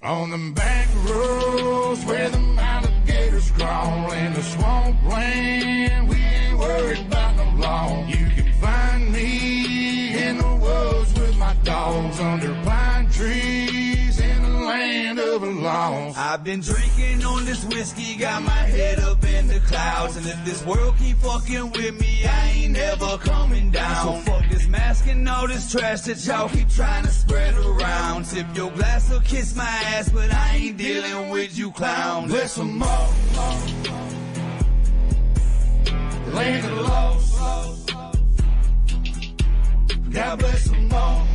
On them back roads where the alligators crawl, in the swampland, we ain't worried about no law. You can find me in the woods with my dogs, under pine trees in the land of the lost. I've been drinking on this whiskey, got my head up in the clouds, and if this world keep fucking with me, I ain't never coming down. So fuck this mask and all this trash that y'all keep trying to spread around. Tip your glass or kiss my ass, but I ain't dealing with you clowns. Bless them all, the land of the lost. God bless them all,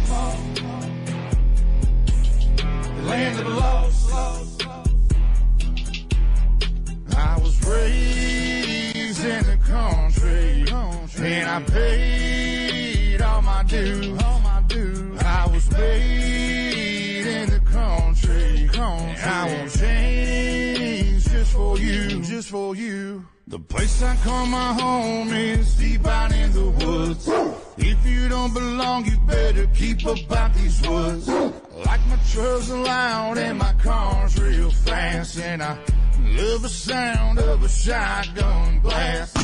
the land of the lost. I was raised in the country, and I paid all my dues. I was made in the country, and I won't change just for you. The place I call my home is deep out in the woods. If you don't belong, you better keep about these woods. Like my trucks are loud and my car's real fast, and I love the sound of a shotgun blast.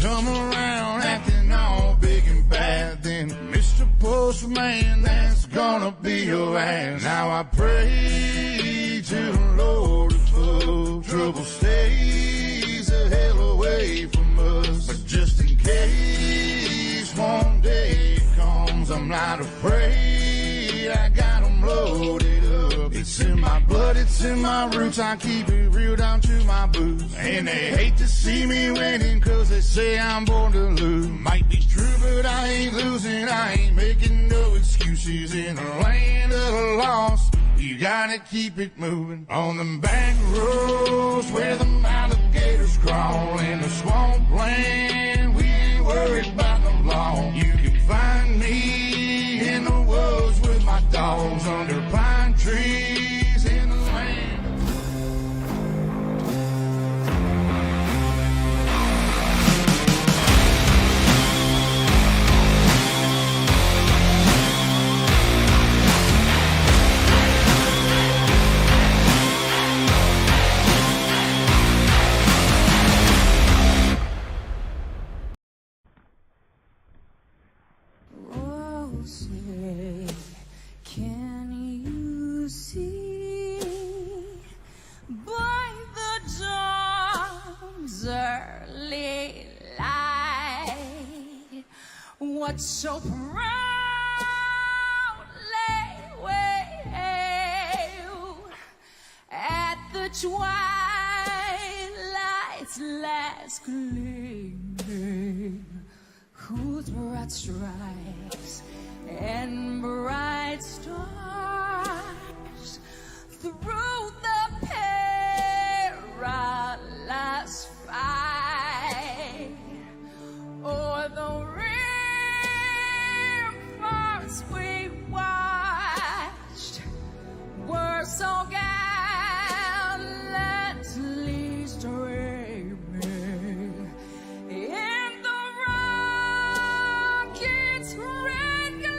Come around acting all big and bad, then Mr. Postman, that's gonna be your ass. Now I pray to the Lord above, trouble stays a hell away from us. But just in case one day it comes, I'm not afraid, I got 'em loaded up. It's in my blood, it's in my roots, I keep it real down to my boots. And they hate to see me winning, cause they say I'm born to lose. Might be true, but I ain't losing, I ain't making no excuses. In the land of the lost, you gotta keep it moving. On them back roads where the alligators crawl, in the swampland, we ain't worried about no law. You can find me in the woods with my dogs, under pine trees in the land. Say, can you see by the dawn's early light what so proudly wailed at the twilight's last gleaming, whose broad stripes and bright stars through the perilous fight o'er the ramparts we watched were so gallantly streaming in the rocket's red glare.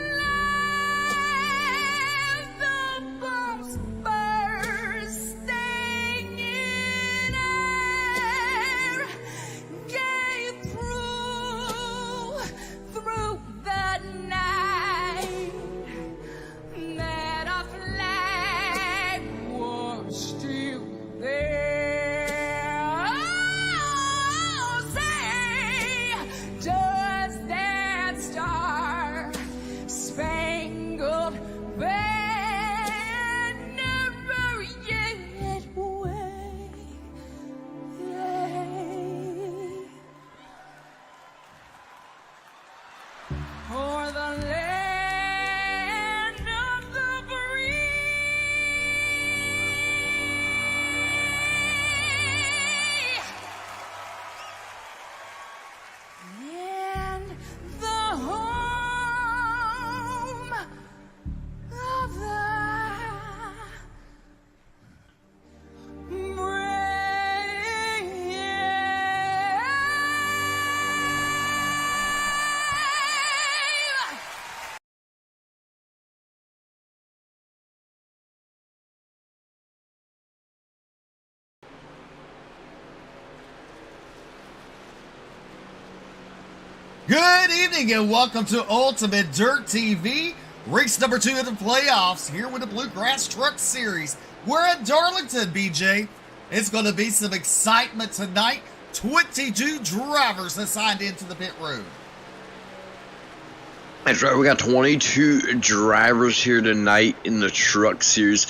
Good evening and welcome to Ultimate Dirt TV, race number 2 of the playoffs here with the Bluegrass Truck Series. We're at Darlington, BJ. It's going to be some excitement tonight. 22 drivers assigned into the pit road. That's right, we got 22 drivers here tonight in the Truck Series.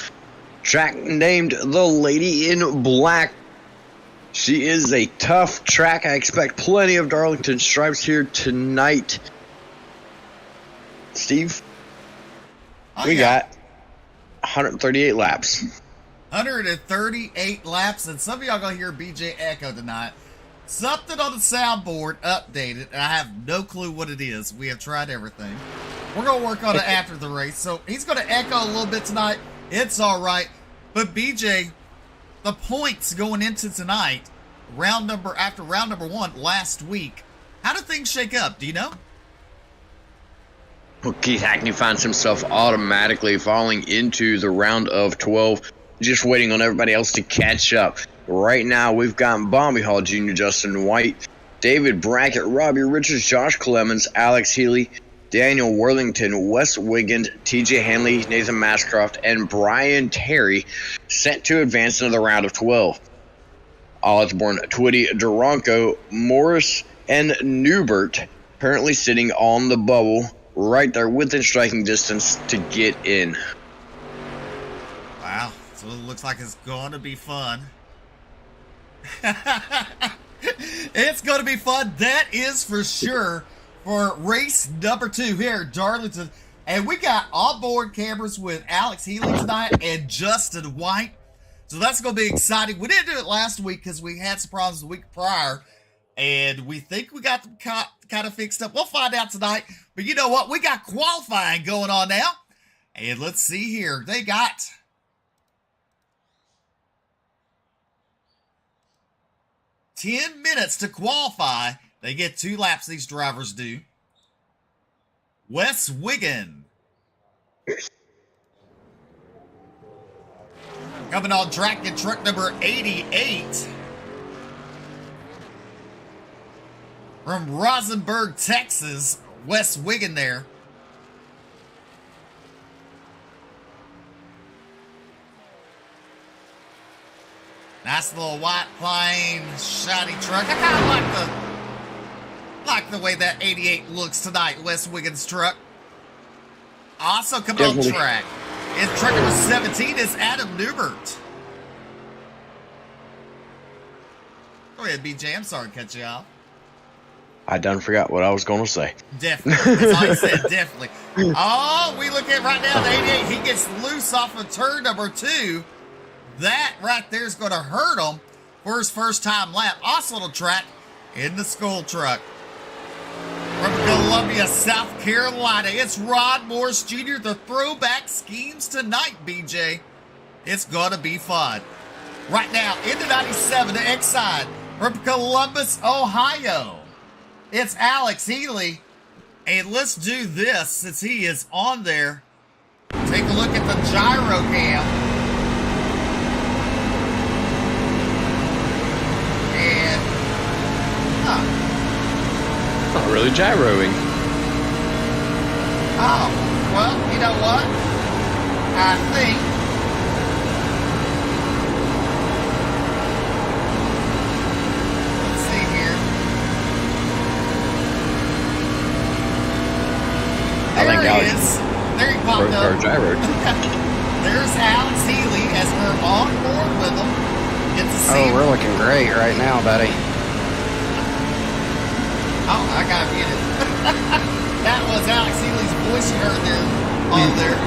Track named the Lady in Black. She is a tough track. I expect plenty of Darlington stripes here tonight. Steve, we got 138 laps. 138 laps, and some of y'all gonna hear BJ echo tonight. Something on the soundboard updated, and I have no clue what it is. We have tried everything. We're gonna work on it after the race, so he's gonna echo a little bit tonight. It's all right, but BJ, the points going into tonight, after round number 1 last week, how do things shake up? Do you know? Well, Keith Hackney finds himself automatically falling into the round of 12, just waiting on everybody else to catch up. Right now, we've got Bobby Hall Jr., Justin White, David Brackett, Robbie Richards, Josh Clemens, Alex Healy, Daniel Worthington, Wes Wiggins, TJ Hanley, Nathan Mascroft, and Brian Terry set to advance into the round of 12. Osborne, Twitty, Duranco, Morris, and Newbert currently sitting on the bubble right there within striking distance to get in. Wow, so it looks like it's going to be fun. It's going to be fun, that is for sure, for race number 2 here at Darlington. And we got onboard cameras with Alex Healy tonight and Justin White. So that's going to be exciting. We didn't do it last week because we had some problems the week prior. And we think we got them kind of fixed up. We'll find out tonight. But you know what? We got qualifying going on now. And let's see here. They got 10 minutes to qualify. They get 2 laps, these drivers do. Wes Wiggin. Coming on track in truck number 88. From Rosenberg, Texas, Wes Wiggin there. Nice little white, plain, shiny truck. I kind of like the way that 88 looks tonight, Wes Wiggins' truck. Also coming on track is truck number 17 is Adam Newbert. Go ahead, BJ. I'm sorry to cut you off. I done forgot what I was going to say. Definitely. That's all I said, definitely. Oh, we look at right now, the 88. He gets loose off of turn number 2. That right there is going to hurt him for his first time lap. Also on the track in the school truck. From Columbia, South Carolina, it's Rod Morris Jr. The throwback schemes tonight, BJ. It's going to be fun. Right now, in the 97, the X side from Columbus, Ohio. It's Alex Healy. And let's do this since he is on there. Take a look at the gyro cam. Not really gyroing. Oh, well, you know what? I think let's see here. There he is. There he popped up. There's Alex Healy as we're on board with him. Get to see we're looking great right now, buddy. Oh, I got muted. That was Alex Healy's voice you heard there on there.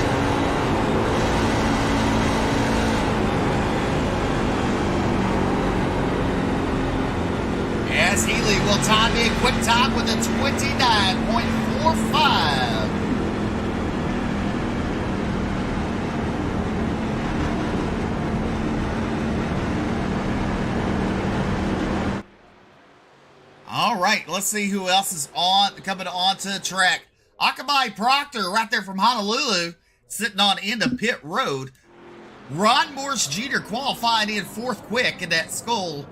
As Healy will time in quick time with a 29.45. All right, let's see who else is coming onto the track. Akamai Proctor right there from Honolulu, sitting on end of pit road. Ron Morris Jr. qualifying in 4th quick in that Skull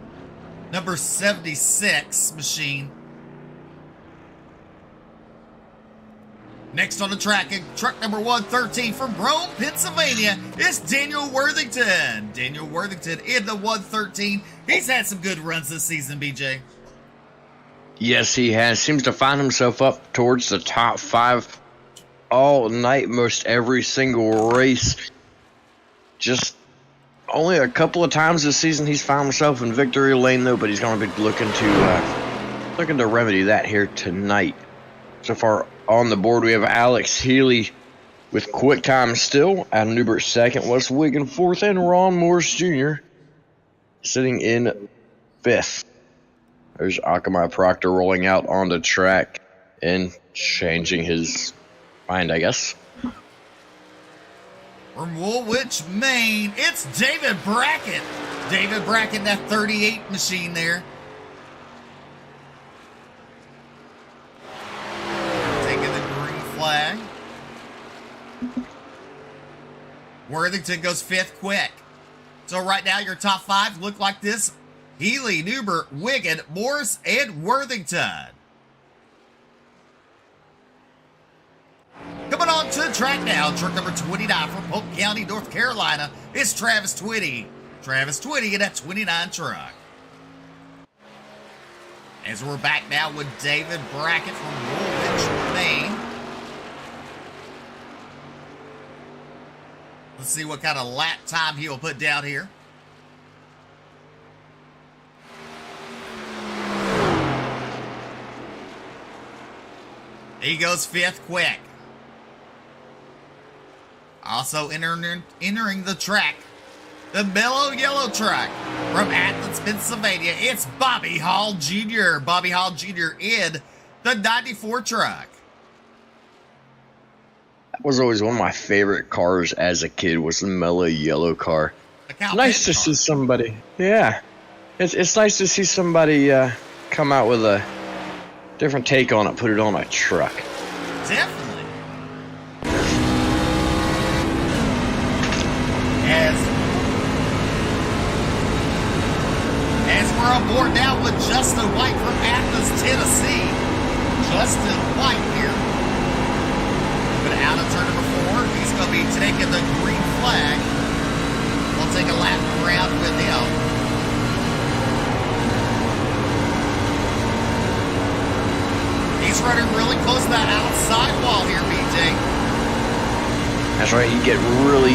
number 76 machine. Next on the track, in truck number 113 from Rome, Pennsylvania, is Daniel Worthington. Daniel Worthington in the 113. He's had some good runs this season, BJ. Yes, he has. Seems to find himself up towards the top 5 all night, most every single race. Just only a couple of times this season he's found himself in victory lane, though, but he's going to be looking to remedy that here tonight. So far on the board, we have Alex Healy with quick time still. Adam Newbert second, Wes Wiggin fourth, and Ron Morris Jr. sitting in 5th. There's Akamai Proctor rolling out on the track and changing his mind, I guess. From Woolwich, Maine, it's David Brackett. David Brackett, that 38 machine there. Taking the green flag. Worthington goes 5th quick. So right now your top 5 look like this. Healy, Newbert, Wiggin, Morris, and Worthington. Coming on to the track now, truck number 29 from Polk County, North Carolina, is Travis Twitty. Travis Twitty in that 29 truck. As we're back now with David Brackett from Woolwich, Maine. Let's see what kind of lap time he'll put down here. He goes 5th quick. Also entering the track, the mellow yellow truck from Athens, Pennsylvania. It's Bobby Hall Jr. Bobby Hall Jr. in the 94 truck. That was always one of my favorite cars as a kid, was the mellow yellow car. Nice to see somebody. Yeah. It's nice to see somebody come out with a different take on it, put it on a truck. Definitely. As we're on board now with Justin White from Athens, Tennessee. Justin White here. But out of turn number 4, he's going to be taking the green flag. We'll take a lap around with him. He's running really close to that outside wall here, BJ. That's right, you get really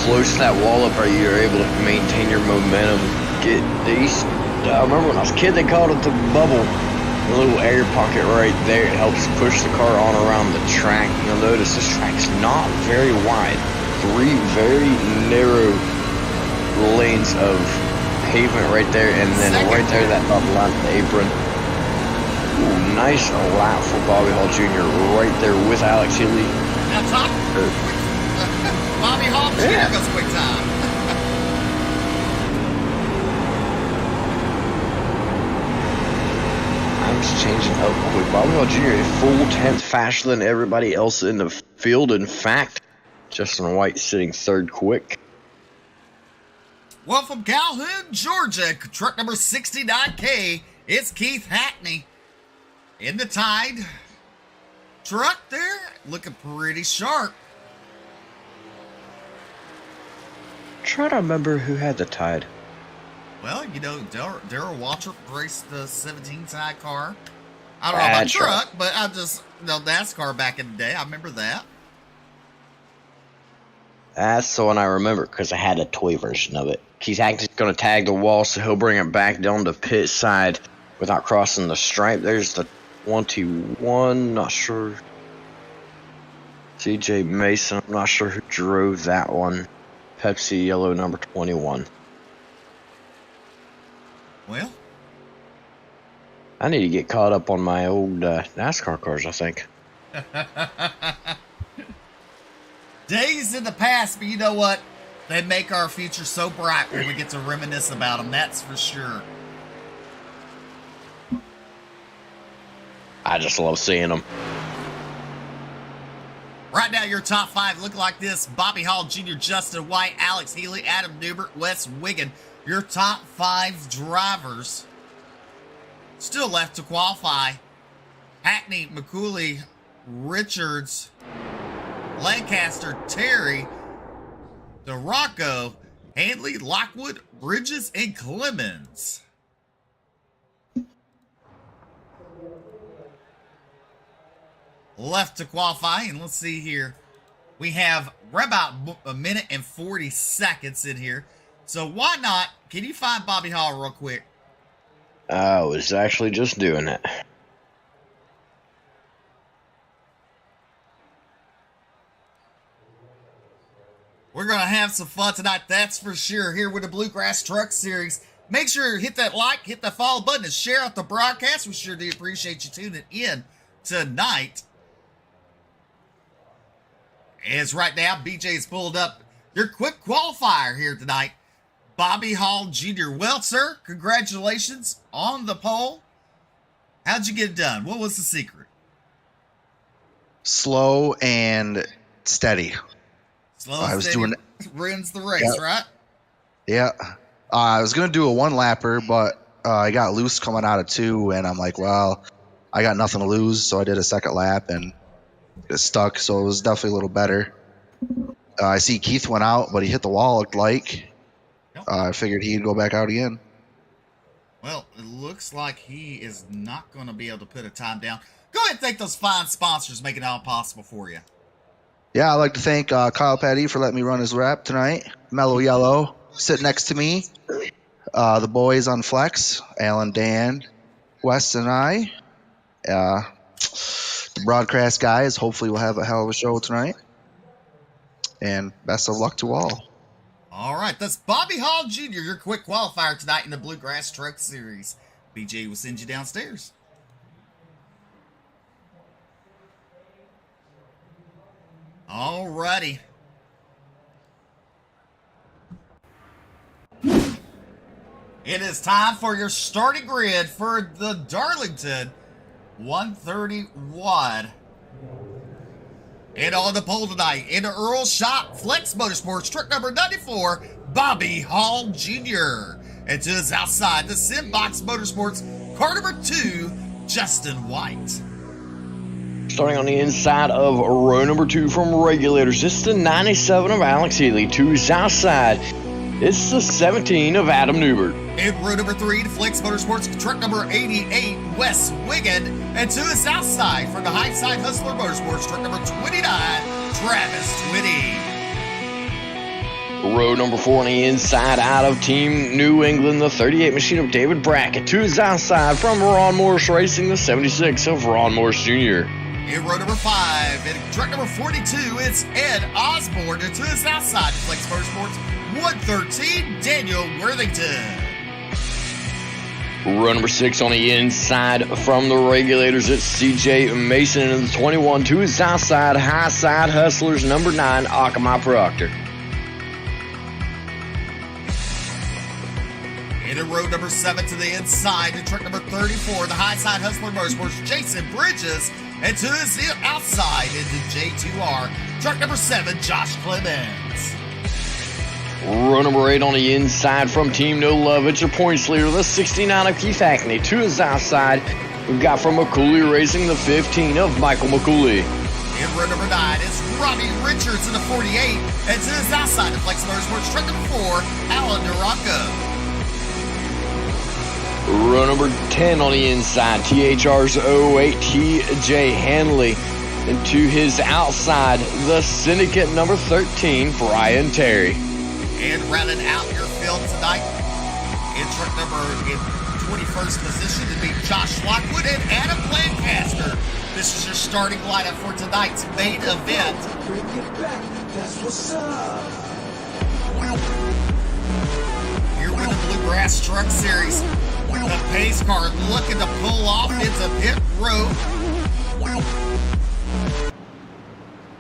close to that wall up, or you're able to maintain your momentum. I remember when I was a kid, they called it the bubble. The little air pocket right there, it helps push the car on around the track. You'll notice this track's not very wide. 3 very narrow lanes of pavement right there, and then right there, that top line of the apron. Ooh, nice lap for Bobby Hall Jr. right there with Alex Healy. Now top. Bobby Hall Jr. goes quick time. I'm just changing up quick. Bobby Hall Jr. a full 10th faster than everybody else in the field. In fact, Justin White sitting 3rd quick. Well, from Calhoun, Georgia, truck number 69K, it's Keith Hackney in the Tide truck there, looking pretty sharp. Try to remember who had the Tide. Well, you know, Darrell Waltrip raced the 17 Tide car. I don't know about truck, but I just know NASCAR back in the day. I remember that. That's the one I remember because I had a toy version of it. Keith Hackney's going to tag the wall, so he'll bring it back down to pit side without crossing the stripe. There's the 21, not sure. CJ Mason, I'm not sure who drove that one. Pepsi yellow number 21. Well, I need to get caught up on my old NASCAR cars, I think. days in the past, but you know what? They make our future so bright when we get to reminisce about them, that's for sure. I just love seeing them. Right now, your top 5 look like this. Bobby Hall Jr., Justin White, Alex Healy, Adam Newbert, Wes Wiggin. Your top 5 drivers still left to qualify. Hackney, McCooley, Richards, Lancaster, Terry, DeRocco, Handley, Lockwood, Bridges, and Clemens. Left to qualify, and let's see here. We have right about a minute and 40 seconds in here. So why not? Can you find Bobby Hall real quick? I was actually just doing it. We're going to have some fun tonight, that's for sure, here with the Bluegrass Truck Series. Make sure you hit that like, hit that follow button, and share out the broadcast. We sure do appreciate you tuning in tonight. As right now, BJ's pulled up your quick qualifier here tonight. Bobby Hall Jr. Well, sir, congratulations on the pole. How'd you get it done? What was the secret? Slow and steady. Slow and steady wins the race, Yep. right? Yeah. I was going to do a one-lapper, but I got loose coming out of 2, and I'm like, well, I got nothing to lose, so I did a second lap, and it stuck, so it was definitely a little better. I see Keith went out, but he hit the wall, looked like. I figured he'd go back out again. Well, it looks like he is not going to be able to put a time down. Go ahead and thank those fine sponsors making it all possible for you. Yeah, I'd like to thank Kyle Petty for letting me run his rap tonight. Mellow Yellow, sitting next to me. The boys on Flex, Alan, Dan, Wes, and I. The broadcast guys, hopefully we'll have a hell of a show tonight. And best of luck to all. All right, that's Bobby Hall Jr., your quick qualifier tonight in the Bluegrass Truck Series. BJ will send you downstairs. All righty. It is time for your starting grid for the Darlington 131. And on the pole tonight, in the Earl Shop Flex Motorsports, truck number 94, Bobby Hall Jr. And to his outside, the Simbox Motorsports, car number 2, Justin White. Starting on the inside of row number 2 from Regulators, it's the 97 of Alex Healy. To his outside, it's the 17 of Adam Newbert. In row number 3, the Flex Motorsports, truck number 88, Wes Wiggin. And to his outside, from the High Side Hustler Motorsports, truck number 29, Travis Twitty. Row number 4 on the inside out of Team New England, the 38 machine of David Brackett. To his outside from Ron Morris Racing, the 76 of Ron Morris Jr. In row number 5, in truck number 42, it's Ed Osborne. And to his outside, the Flex Motorsports, 113, Daniel Worthington. Row number 6 on the inside from the Regulators, it's CJ Mason in the 21. To his outside, High Side Hustlers, number 9, Akamai Proctor. In row number 7 to the inside, in truck number 34, the High Side Hustler Motorsports, Jason Bridges. And to his outside, into J2R, truck number 7, Josh Clemens. Row number 8 on the inside from Team No Love, it's your points leader, the 69 of Keith Hackney. To his outside, we've got from McCooley Racing, the 15 of Michael McCooley. In row number 9, it's Robbie Richards in the 48. And to his outside, the Flex Motorsports, truck number 4, Alan DeRocco. Row number 10 on the inside, THR's 08, TJ Hanley. And to his outside, the Syndicate number 13, Brian Terry. And rounding out your field tonight, in truck number in 21st position to be Josh Lockwood and Adam Lancaster. This is your starting lineup for tonight's main event. Here with the Bluegrass Truck Series, the pace car looking to pull off into pit road.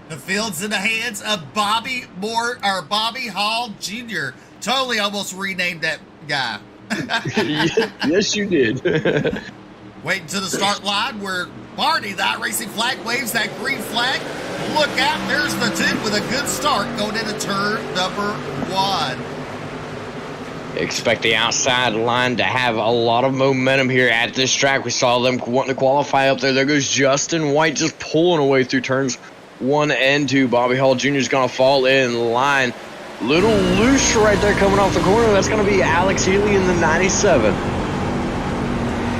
The field's in the hands of Bobby Hall Jr. Totally almost renamed that guy. Yes, you did. Waiting to the start line where Barney, that racing flag, waves that green flag. Look out, there's the 2 with a good start going into turn number 1. Expect the outside line to have a lot of momentum here at this track. We saw them wanting to qualify up there. There goes Justin White just pulling away through turns 1 and 2. Bobby Hall Jr. is going to fall in line. Little loose right there coming off the corner. That's going to be Alex Healy in the 97.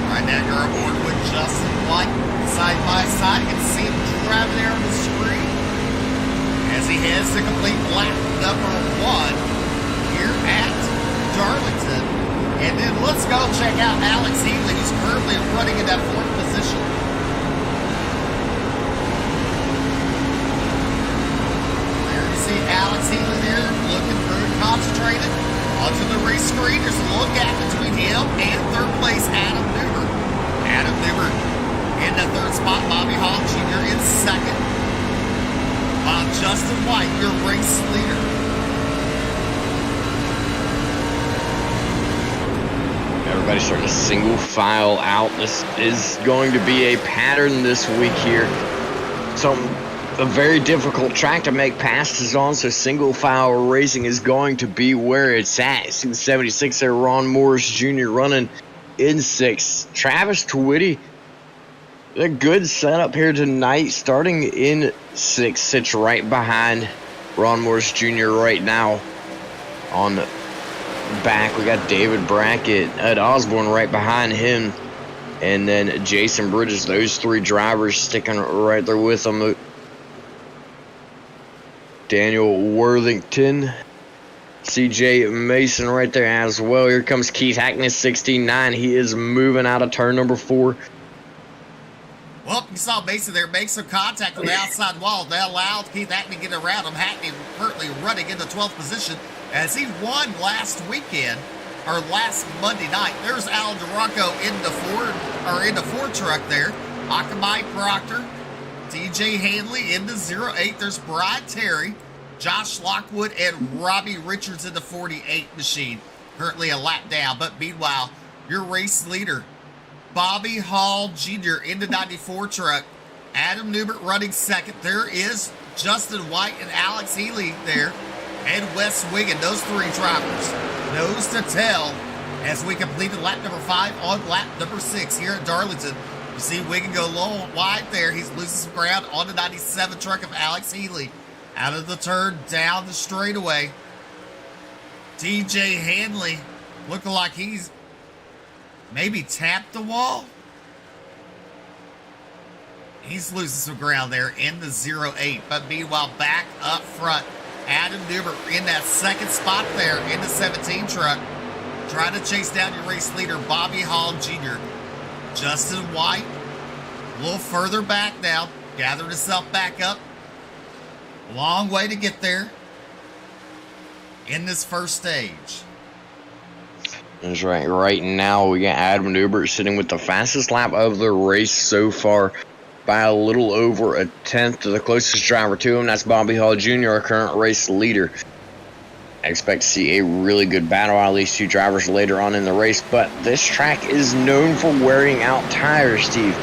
Right now you're aboard with Justin White side by side. You can see him driving there on the screen as he heads to complete lap number 1 here at Darlington. And then let's go check out Alex Healy, who's currently running in that 4th position. There you see Alex Healy there, looking very concentrated. Onto the race screen, there's a little gap between him and 3rd place Adam Newbert. Adam Newbert in the 3rd spot, Bobby Hall Jr. in 2nd. While Justin White, your race leader. Everybody's starting to single file out. This is going to be a pattern this week here. A very difficult track to make passes on, so single file racing is going to be where it's at. See the 76 there, Ron Morris Jr. running in 6th. Travis Twitty, a good setup here tonight, starting in 6th, sits right behind Ron Morris Jr. right now. On the back, we got David Brackett at Osborne right behind him, and then Jason Bridges. Those 3 drivers sticking right there with them. Daniel Worthington, CJ Mason right there as well. Here comes Keith Hackney, 69. He is moving out of turn number 4. Well, you saw Mason there make some contact with the outside wall. That allowed Keith Hackney to get around him. Hackney currently running in the 12th position as he won last weekend, or last Monday night. There's Alan Duranco in the Ford truck there. Akamai Proctor, DJ Hanley in the 08. There's Brian Terry, Josh Lockwood, and Robbie Richards in the 48 machine. Currently a lap down, but meanwhile, your race leader, Bobby Hall Jr. in the 94 truck. Adam Newbert running 2nd. There is Justin White and Alex Healy there. And Wes Wiggin, those 3 drivers. Nose to tail as we completed lap number 5 on lap number 6 here at Darlington. You see Wiggin go low wide there. He's losing some ground on the 97 truck of Alex Healy. Out of the turn, down the straightaway. DJ Hanley looking like he's maybe tapped the wall. He's losing some ground there in the 08. But meanwhile, back up front, Adam Newbert in that 2nd spot there in the 17 truck, trying to chase down your race leader, Bobby Hall Jr. Justin White, a little further back now, gathered himself back up. Long way to get there in this first stage. That's right. Right now, we got Adam Newbert sitting with the fastest lap of the race so far by a little over a tenth to the closest driver to him. That's Bobby Hall Jr., our current race leader. I expect to see a really good battle out of these 2 drivers later on in the race, but this track is known for wearing out tires, Steve.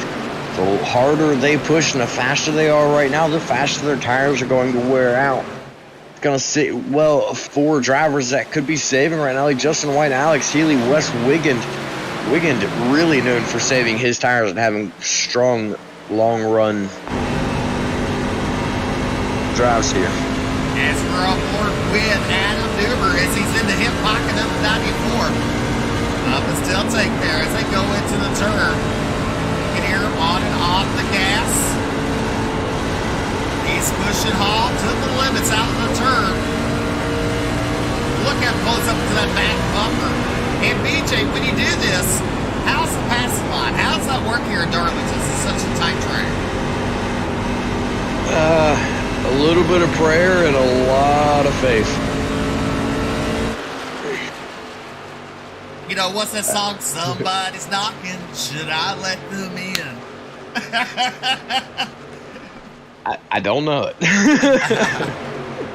The harder they push and the faster they are right now, the faster their tires are going to wear out. It's going to sit, well, 4 drivers that could be saving right now, like Justin White, Alex Healy, Wes Wiggin. Wiggin really known for saving his tires and having strong, long-run drives here. As we're on board with Adam Newbert as he's in the hip pocket of the 94. Up and still take there as they go into the turn. You can hear him on and off the gas. He's pushing Hall to the limits out of the turn. Look how close up to that back bumper. And BJ, when you do this, how's the passing line? How does that work here in Darlington? This is such a tight track. A little bit of prayer and a lot of faith. You know, what's that song? Somebody's knocking. Should I let them in? I don't know it.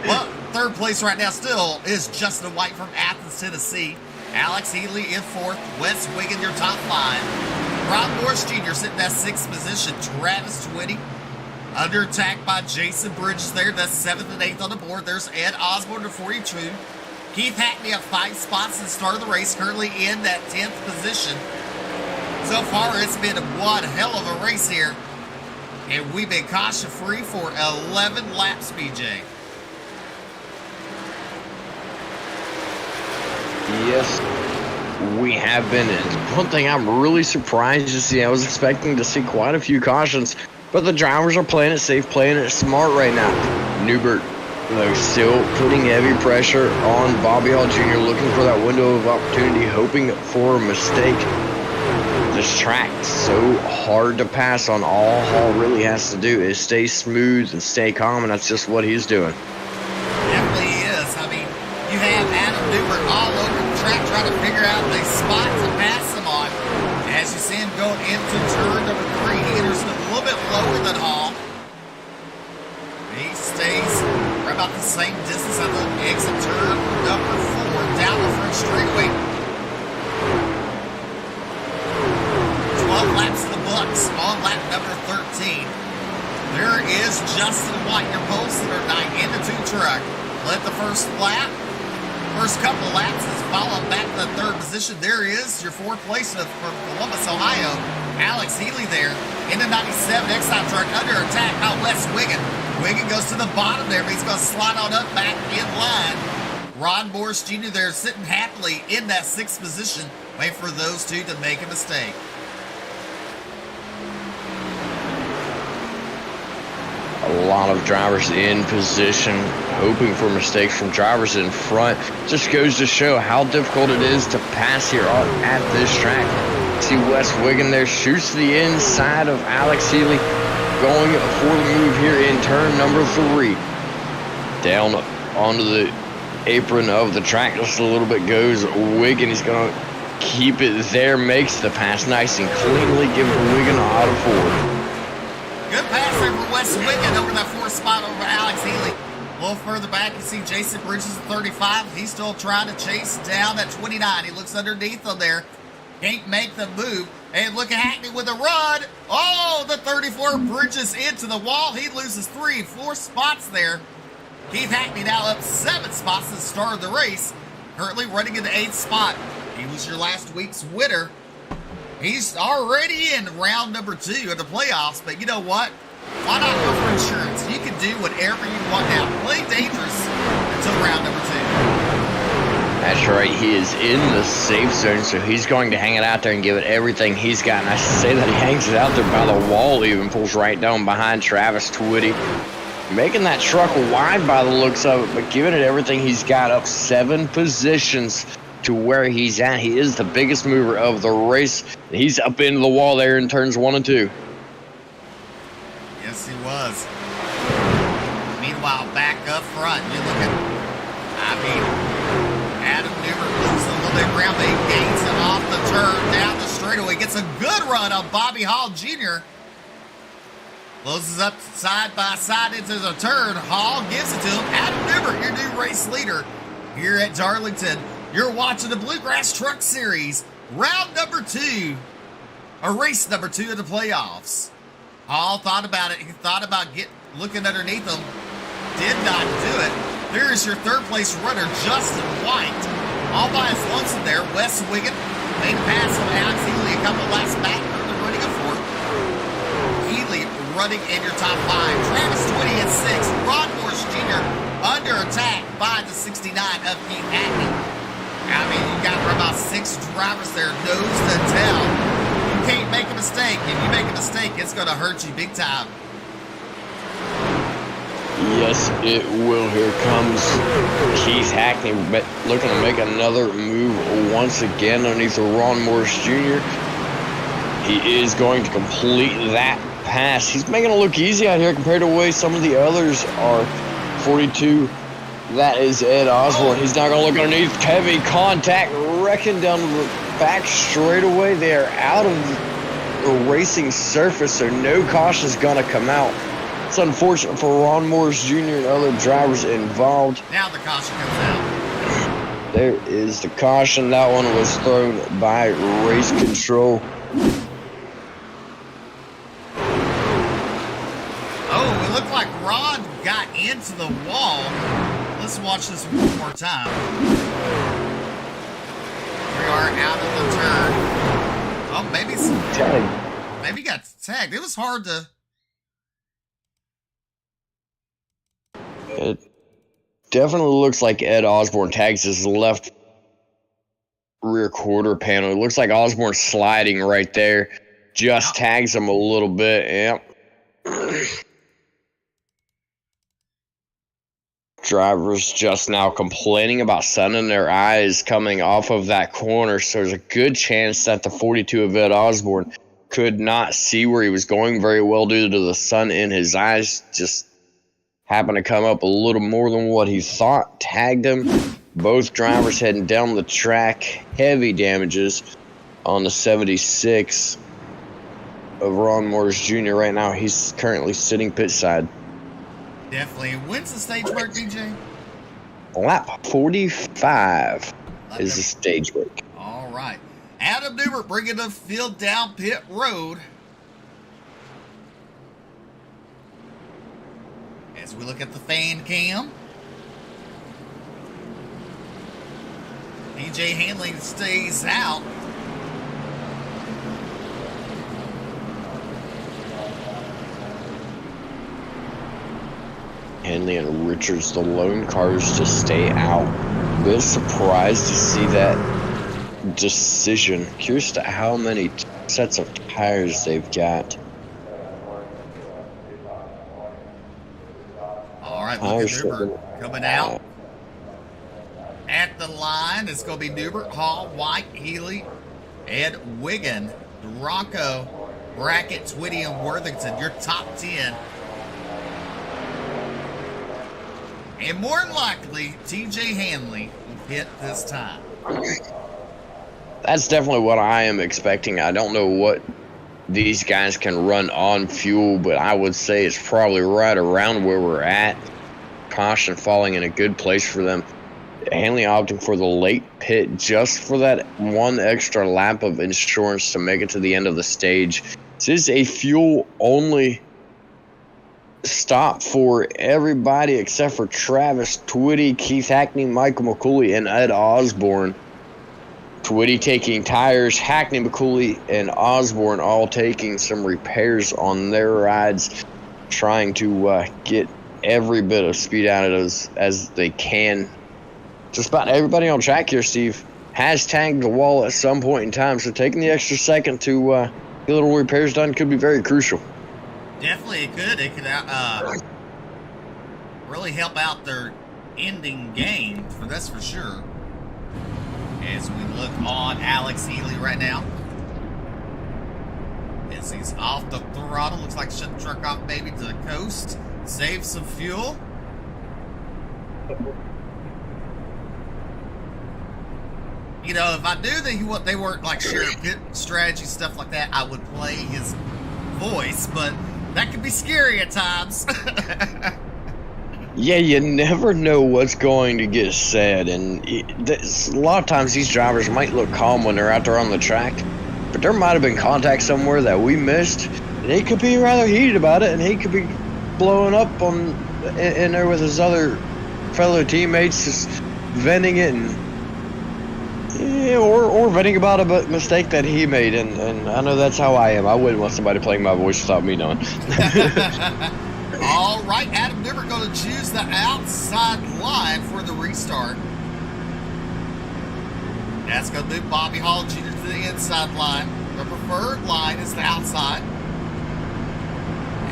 Well, 3rd place right now still is Justin White from Athens, Tennessee. Alex Healy in 4th. Wes Wiggin, your top 5. Ron Morris Jr. sitting at 6th position. Travis Twitty under attack by Jason Bridges there. That's 7th and 8th on the board. There's Ed Osborne to 42. Keith Hackney up 5 spots at the start of the race, currently in that 10th position. So far, it's been one hell of a race here. And we've been caution-free for 11 laps, BJ. Yes, we have been. And one thing I'm really surprised to see, I was expecting to see quite a few cautions, but the drivers are playing it safe, playing it smart right now. Newbert, though, still putting heavy pressure on Bobby Hall Jr., looking for that window of opportunity, hoping for a mistake. This track's so hard to pass on. All Hall really has to do is stay smooth and stay calm, and that's just what he's doing. Definitely is. I mean, you have Adam Newbert all over the track trying to figure out the spot to pass him on. As you see him go into turn number 3, he enters a little bit lower than Hall. He stays right about the same distance on the exit turn number 4 down the front straightaway. 12 laps of the books on lap number 13. There is Justin White, your Bolster 9 in the 2 truck. Led the first couple of laps is followed back to the 3rd position. There is your 4th place from Columbus, Ohio. Alex Healy there in the 97 Exxon truck under attack by Wes Wiggin. Wiggin goes to the bottom there, but he's going to slide on up back in line. Ron Morris Jr. there sitting happily in that 6th position, waiting for those two to make a mistake. A lot of drivers in position, hoping for mistakes from drivers in front. Just goes to show how difficult it is to pass here at this track. See Wes Wiggin there, shoots to the inside of Alex Healy, going for the move here in turn number 3. Down onto the apron of the track just a little bit goes Wiggin. He's going to keep it there, makes the pass nice and cleanly, giving Wiggin an auto forward. Good pass there for Wes Wiggin over that 4th spot over Alex Healy. A little further back, you see Jason Bridges at 35. He's still trying to chase down at 29. He looks underneath him there. Can't make the move. And look at Hackney with a run. Oh, the 34 Bridges into the wall. He loses 4 spots there. Keith Hackney now up 7 spots at the start of the race. Currently running in the 8th spot. He was your last week's winner. He's already in round number 2 of the playoffs, but you know what? Why not go for insurance? You can do whatever you want now. Play dangerous until round number 2. That's right. He is in the safe zone, so he's going to hang it out there and give it everything he's got. And I should say that he hangs it out there by the wall, even pulls right down behind Travis Twitty. Making that truck wide by the looks of it, but giving it everything he's got, up 7 positions to where he's at. He is the biggest mover of the race. He's up into the wall there in turns 1 and 2. Yes, he was. Meanwhile, back up front, you look at, Adam Newbert moves a little bit of ground, but he gains it off the turn down the straightaway. Gets a good run on Bobby Hall Jr. Closes up side by side into the turn. Hall gives it to him. Adam Newbert, your new race leader here at Darlington. You're watching the Bluegrass Truck Series, round number 2, or race number 2 of the playoffs. Hall thought about it. He thought about looking underneath him. Did not do it. There is your 3rd place runner, Justin White. All by his lonesome there. Wes Wiggin made a pass on Alex Healy a couple laps back. Running a 4th. Healy running in your top 5. Travis Twitty at 6. Ron Morris Jr. under attack by the 69 of Keith Hackney. You got about 6 drivers there, nose to tail. You can't make a mistake. If you make a mistake, it's going to hurt you big time. Yes, it will. Here comes Keith Hackney looking to make another move once again underneath the Ron Morris Jr. He is going to complete that pass. He's making it look easy out here compared to the way some of the others are. 42. That is Ed Osborne. He's not going to look underneath. Heavy contact, wrecking down the back straightaway. They are out of the racing surface, so no caution is going to come out. It's unfortunate for Ron Morris Jr. and other drivers involved. Now the caution comes out. There is the caution. That one was thrown by race control. Oh, it looked like Ron got into the wall. Let's watch this one more time. We are out of the turn. Oh, maybe he got tagged. It was hard to. It definitely looks like Ed Osborne tags his left rear quarter panel. It looks like Osborne's sliding right there. Just tags him a little bit. Yep. Drivers just now complaining about sun in their eyes coming off of that corner, so there's a good chance that the 42 of Ed Osborne could not see where he was going very well due to the sun in his eyes. Just happened to come up a little more than what he thought, tagged him. Both drivers heading down the track. Heavy damages on the 76 of Ron Morris Jr. right now. He's currently sitting pit side. Definitely. When's the stage break, DJ? Lap 45 is the stage break. All right. Adam Newbert bringing the field down pit road. As we look at the fan cam, DJ Hanley stays out. Henley and Richards, the lone cars, to stay out. Bit surprised to see that decision. Curious to how many sets of tires they've got. All right, look at Newbert coming out. At the line, it's going to be Newbert, Hall, White, Healy, Ed Wiggin, Rocco, Brackett, Twitty, and Worthington. Your top 10. And more than likely, TJ Hanley will hit this time. That's definitely what I am expecting. I don't know what these guys can run on fuel, but I would say it's probably right around where we're at. Caution falling in a good place for them. Hanley opting for the late pit just for that one extra lap of insurance to make it to the end of the stage. This is a fuel-only stop for everybody except for Travis Twitty, Keith Hackney, Michael McCooley, and Ed Osborne. Twitty taking tires, Hackney, McCooley, and Osborne all taking some repairs on their rides, trying to get every bit of speed out of those as they can. Just about everybody on track here, Steve, has tagged the wall at some point in time, so taking the extra second to get little repairs done could be very crucial. Definitely it could. It could really help out their ending game, that's for sure. As we look on Alex Healy right now. As he's off the throttle. Looks like shut the truck off maybe to the coast. Save some fuel. You know, if I knew that they weren't like sharing pit strategy, stuff like that, I would play his voice, but that can be scary at times. Yeah, you never know what's going to get said, and a lot of times these drivers might look calm when they're out there on the track, but there might have been contact somewhere that we missed, and he could be rather heated about it, and he could be blowing up in there with his other fellow teammates, just venting it, and or venting about a mistake that he made, and I know that's how I am. I wouldn't want somebody playing my voice without me knowing. All right, Adam Newbert going to choose the outside line for the restart. That's going to move Bobby Hall Jr. to the inside line. The preferred line is the outside.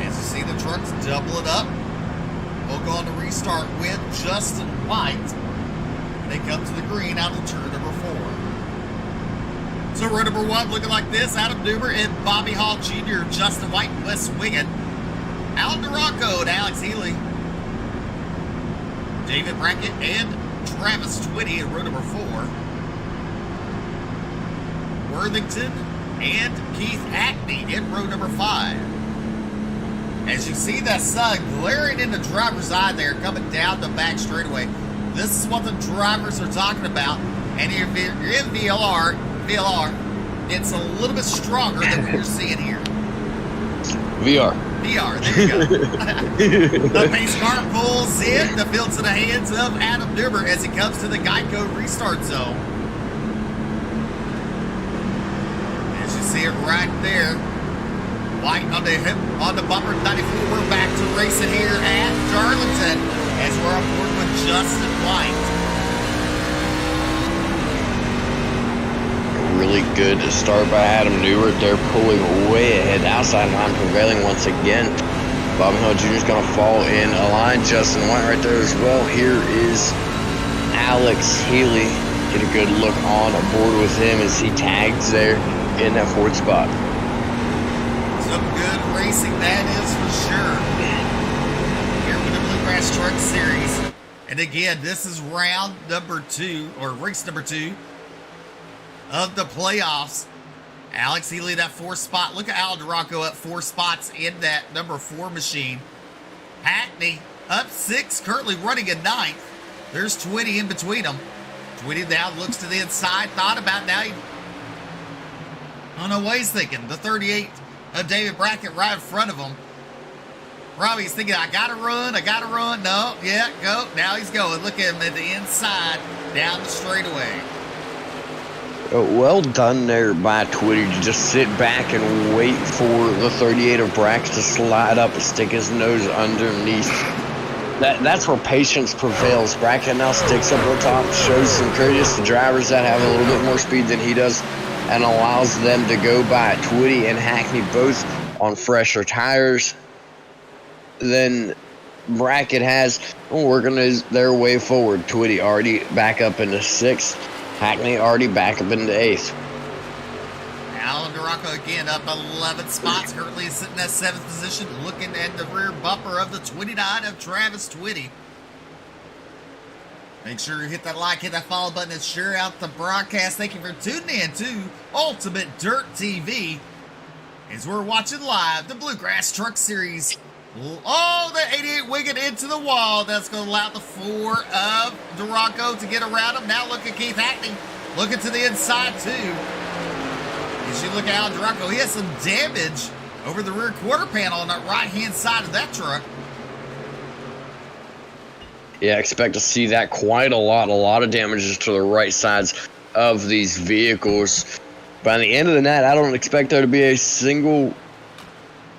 As you see the trucks double it up. We'll go on to restart with Justin White. They come to the green out of turn number 4. So row number 1 looking like this. Adam Newbert and Bobby Hall Jr., Justin White, and Wes Wiggin. Al Duracco and Alex Healy. David Brackett and Travis Twitty in row number 4. Worthington and Keith Hackney in row number 5. As you see that sun glaring in the driver's eye there coming down the back straightaway, this is what the drivers are talking about. And if you're in VLR, it's a little bit stronger than what you're seeing here. VR. PR, there you go. The pace car pulls in. The field's in the hands of Adam Newber as he comes to the Geico restart zone. As you see it right there. White on the hip, on the bumper, 94. We're back to racing here at Darlington as we're on board with Justin White. Really good start by Adam Newert. They're pulling way ahead. Outside line prevailing once again. Bobby Hall Jr. is going to fall in a line. Justin White right there as well. Here is Alex Healy. Get a good look on board with him as he tags there in that fourth spot. Some good racing, that is for sure. Here with the Bluegrass Truck Series. And again, this is round number 2, or race number 2 of the playoffs. Alex Healy, that 4th spot. Look at Al Duranco up 4 spots in that number 4 machine. Hackney up 6, currently running in 9th. There's Twitty in between them. Twitty now looks to the inside, thought about now. I don't know what he's thinking. The 38 of David Brackett right in front of him. Probably he's thinking, I gotta run. No, yeah, go. Now he's going. Look at him at the inside, down the straightaway. Well done there by Twitty to just sit back and wait for the 38 of Brax to slide up and stick his nose underneath. That's where patience prevails. Brackett now sticks up on top, shows some courteous to drivers that have a little bit more speed than he does, and allows them to go by. Twitty and Hackney both on fresher tires than Brackett has, working their way forward. Twitty already back up into 6th. Hackney already back up into 8th. Alan Duranco again up 11 spots, currently sitting at 7th position, looking at the rear bumper of the 29 of Travis Twitty. Make sure you hit that like, hit that follow button, and share out the broadcast. Thank you for tuning in to Ultimate Dirt TV as we're watching live the Bluegrass Truck Series. Oh, the 88 winging into the wall. That's going to allow the 4 of Duranco to get around him. Now look at Keith Hackney looking to the inside too. As you look at Al Duranco, he has some damage over the rear quarter panel on that right-hand side of that truck. Yeah, expect to see that quite a lot of damages to the right sides of these vehicles. By the end of the night, I don't expect there to be a single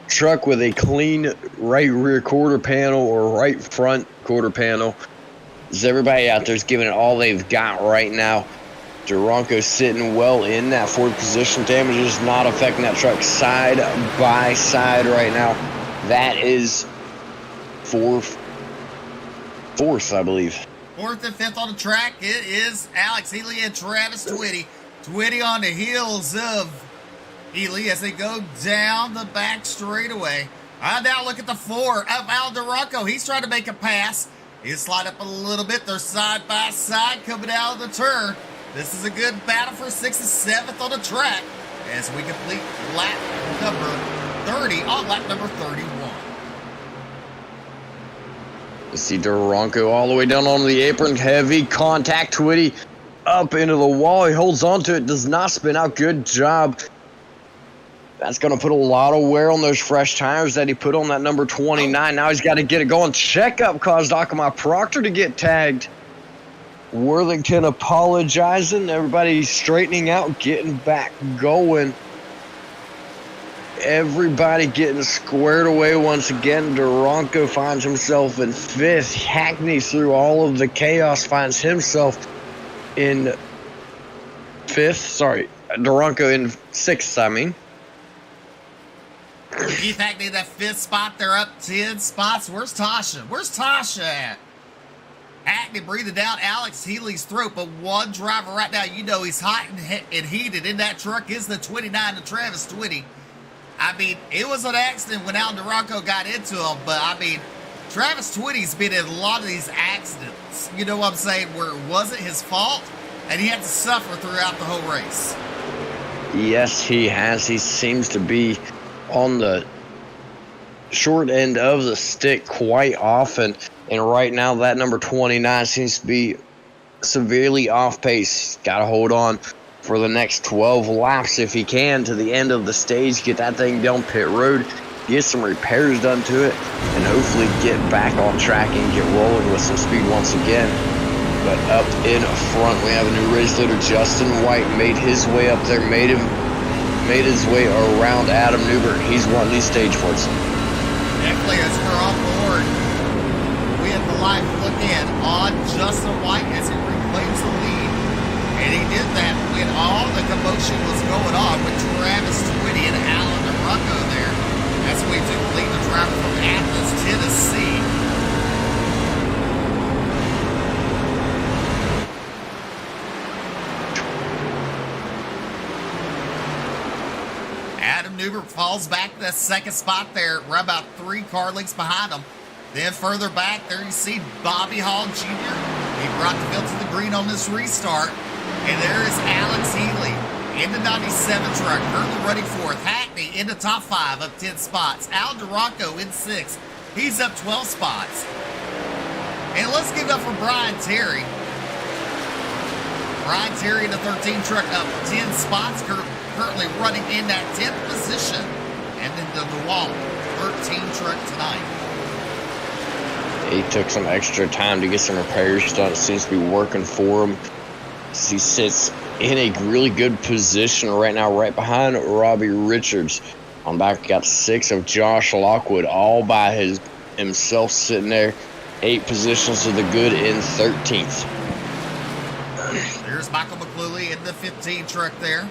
truck with a clean right rear quarter panel or right front quarter panel. As everybody out there is giving it all they've got right now. Duranco sitting well in that 4th position. Damage is not affecting that truck side by side right now. That is 4th, I believe. 4th and 5th on the track. It is Alex Healy and Travis Twitty. Twitty on the heels of Healy as they go down the back straightaway. Now look at the 4 of Al Duranco. He's trying to make a pass. He'll slide up a little bit. They're side by side coming out of the turn. This is a good battle for 6th and 7th on the track as we complete lap number 30 on lap number 31. You see Duranco all the way down onto the apron. Heavy contact. Twitty up into the wall. He holds on to it. Does not spin out. Good job. That's going to put a lot of wear on those fresh tires that he put on that number 29. Now he's got to get it going. Checkup caused Akamai Proctor to get tagged. Worthington apologizing. Everybody straightening out, getting back going. Everybody getting squared away once again. Duranco finds himself in 5th. Hackney, through all of the chaos, finds himself in 5th. Sorry, Duranco in 6th, I mean. Keith Hackney, that 5th spot. They're up 10 spots. Where's Tasha at? Hackney breathing down Alex Healy's throat, but one driver right now, you know he's hot and heated in that truck is the 29 of Travis Twitty. I mean, it was an accident when Al Duranco got into him, but I mean, Travis Twitty's been in a lot of these accidents, you know what I'm saying, where it wasn't his fault, and he had to suffer throughout the whole race. Yes, he has. He seems to be on the short end of the stick quite often, and right now that number 29 seems to be severely off pace. Got to hold on for the next 12 laps if he can to the end of the stage, get that thing down pit road, get some repairs done to it, and hopefully get back on track and get rolling with some speed once again. But up in front, we have a new race leader. Justin White made his way up there, made his way around Adam Newbert. He's won the stage for us. Definitely, as we're on board, we have the live look in on Justin White as he reclaims the lead. And he did that when all the commotion was going on with Travis Twitty and Alan DeRucco there. That's when we took the lead, the driver from Athens, Tennessee. Adam Newbert falls back to that second spot there, right about 3 car lengths behind him. Then further back, there you see Bobby Hall Jr. He brought the field to the green on this restart. And there is Alex Healy in the 97 truck, currently running 4th. Hackney in the top 5, up 10 spots. Al DeRocco in 6th. He's up 12 spots. And let's give it up for Brian Terry. Brian Terry in the 13 truck, up 10 spots, currently running in that 10th position. And then the Wall 13 truck tonight. He took some extra time to get some repairs done. It seems to be working for him. He sits in a really good position right now, right behind Robbie Richards. On back, got 6 of Josh Lockwood, all by himself sitting there. 8 positions to the good in 13th. There's Michael McCluley in the 15 truck there.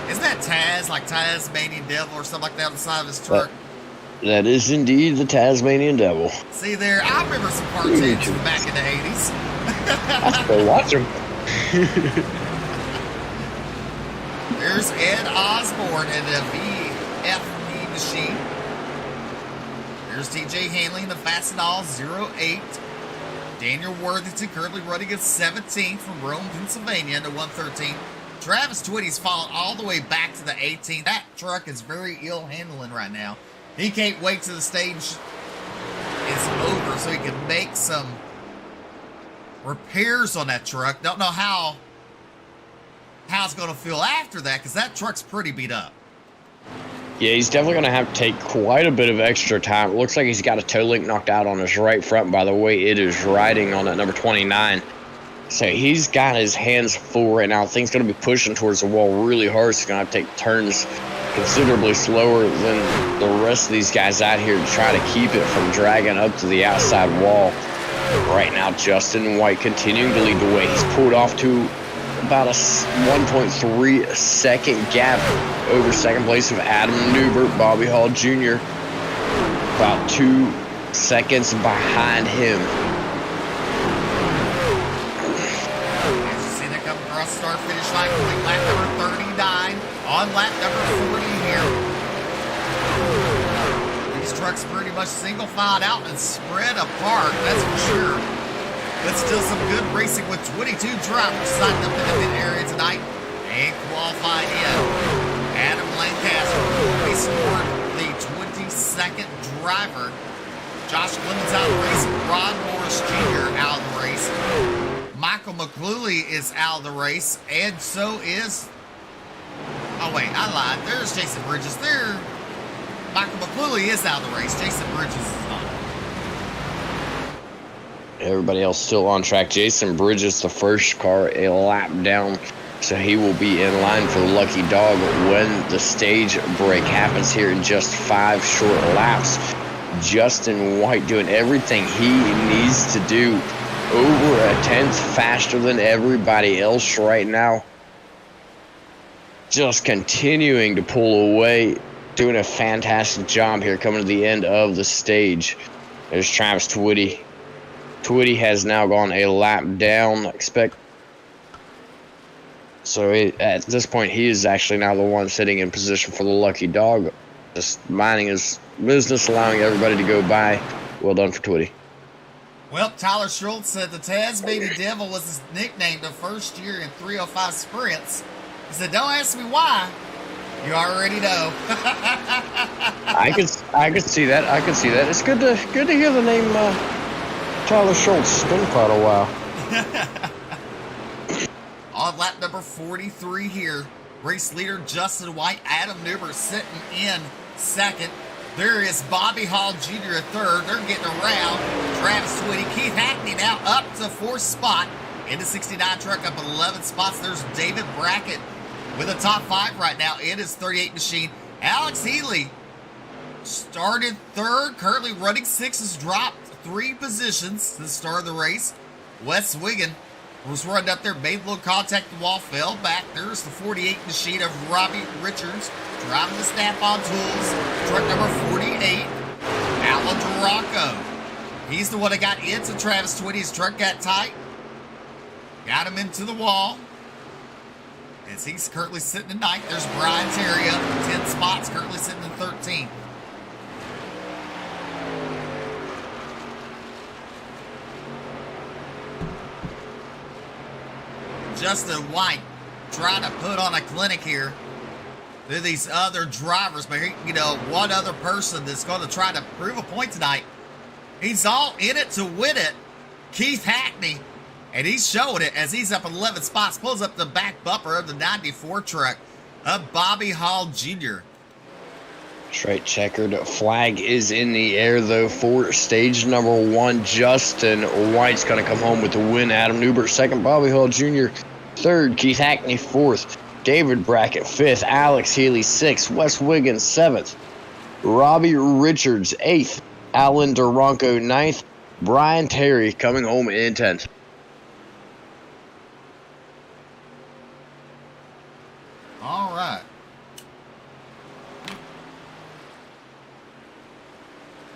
Isn't that Taz, like Tasmanian Devil or something like that on the side of his truck? That is indeed the Tasmanian Devil. See there, I remember some cartoons from back in the 80s. I still watch them. There's Ed Osborne in the VFD machine. There's TJ Hanley in the Fastenal 08. Daniel Worthington currently running at 17th from Rome, Pennsylvania into 113. Travis Twitty's fallen all the way back to the 18th. That truck is very ill handling right now. He can't wait till the stage is over so he can make some repairs on that truck. Don't know how it's going to feel after that, because that truck's pretty beat up. Yeah, he's definitely going to have to take quite a bit of extra time. It looks like he's got a toe link knocked out on his right front. By the way, it is riding on that number 29. So he's got his hands full right now. Things going to be pushing towards the wall really hard. So he's going to have to take turns considerably slower than the rest of these guys out here to try to keep it from dragging up to the outside wall. Right now, Justin White continuing to lead the way. He's pulled off to about a 1.3 second gap over second place of Adam Newbert. Bobby Hall Jr. about 2 seconds behind him. As you see, they come across the start-finish line, complete lap number 39 on lap number 40 here. These trucks pretty much single-filed out and spread apart, that's for sure. But still some good racing with 22 drivers signed up in the mid-area tonight and qualified in. Adam Lancaster will be scored the 22nd driver. Josh Clemens out of the race. Ron Morris Jr. out of the race. Michael McCluley is out of the race, and so is... Oh, wait, I lied. There's Jason Bridges. Michael McCluley is out of the race. Jason Bridges is not. Everybody else still on track. Jason Bridges, the first car, a lap down. So he will be in line for the lucky dog when the stage break happens here in just 5 short laps. Justin White doing everything he needs to do, over a 10th faster than everybody else right now. Just continuing to pull away, doing a fantastic job here coming to the end of the stage. There's Travis Twitty. Twitty has now gone a lap down. So at this point, he is actually now the one sitting in position for the lucky dog. Just minding his business, allowing everybody to go by. Well done for Twitty. Well, Tyler Schultz said the Tasmanian Devil was his nickname the first year in 305 sprints. He said, don't ask me why. You already know. I could see that. I could see that. It's good to hear the name Tyler Schultz. It's been quite a while. On lap number 43 here, race leader Justin White, Adam Newbert sitting in second. There is Bobby Hall Jr. at third. They're getting around. Travis Twitty. Keith Hackney now up to fourth spot. In the 69 truck, up 11 spots. There's David Brackett with a top 5 right now in his 38 machine. Alex Healy started third, currently running 6, has dropped 3 positions since the start of the race. Wes Wiggin was running up there, made a little contact with the wall, fell back. There's the 48 machine of Robbie Richards driving the Snap-on tools. Truck number 48, Alan Duranco. He's the one that got into Travis Twitty's truck, got tight. Got him into the wall. As he's currently sitting in 9th. There's Brian Terry up 10 spots, currently sitting in 13th. Justin White trying to put on a clinic here to these other drivers, but you know, one other person that's going to try to prove a point tonight. He's all in it to win it. Keith Hackney. And he's showing it as he's up 11 spots, pulls up the back bumper of the 94 truck of Bobby Hall Jr. Straight checkered flag is in the air, though, for stage number 1. Justin White's going to come home with the win. Adam Newbert, second. Bobby Hall Jr., third. Keith Hackney, fourth. David Brackett, fifth. Alex Healy, sixth. Wes Wiggins, seventh. Robbie Richards, eighth. Alan Duranco, ninth. Brian Terry coming home in 10th. All right.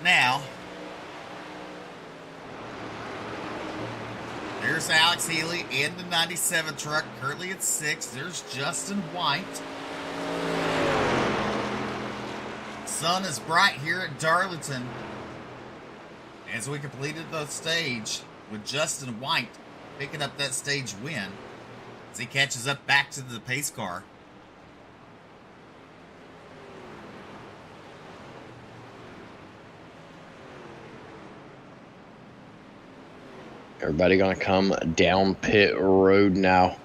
Now, there's Alex Healy in the 97 truck, currently at 6th. There's Justin White. Sun is bright here at Darlington as we completed the stage with Justin White picking up that stage win as he catches up back to the pace car. Everybody gonna come down pit road now.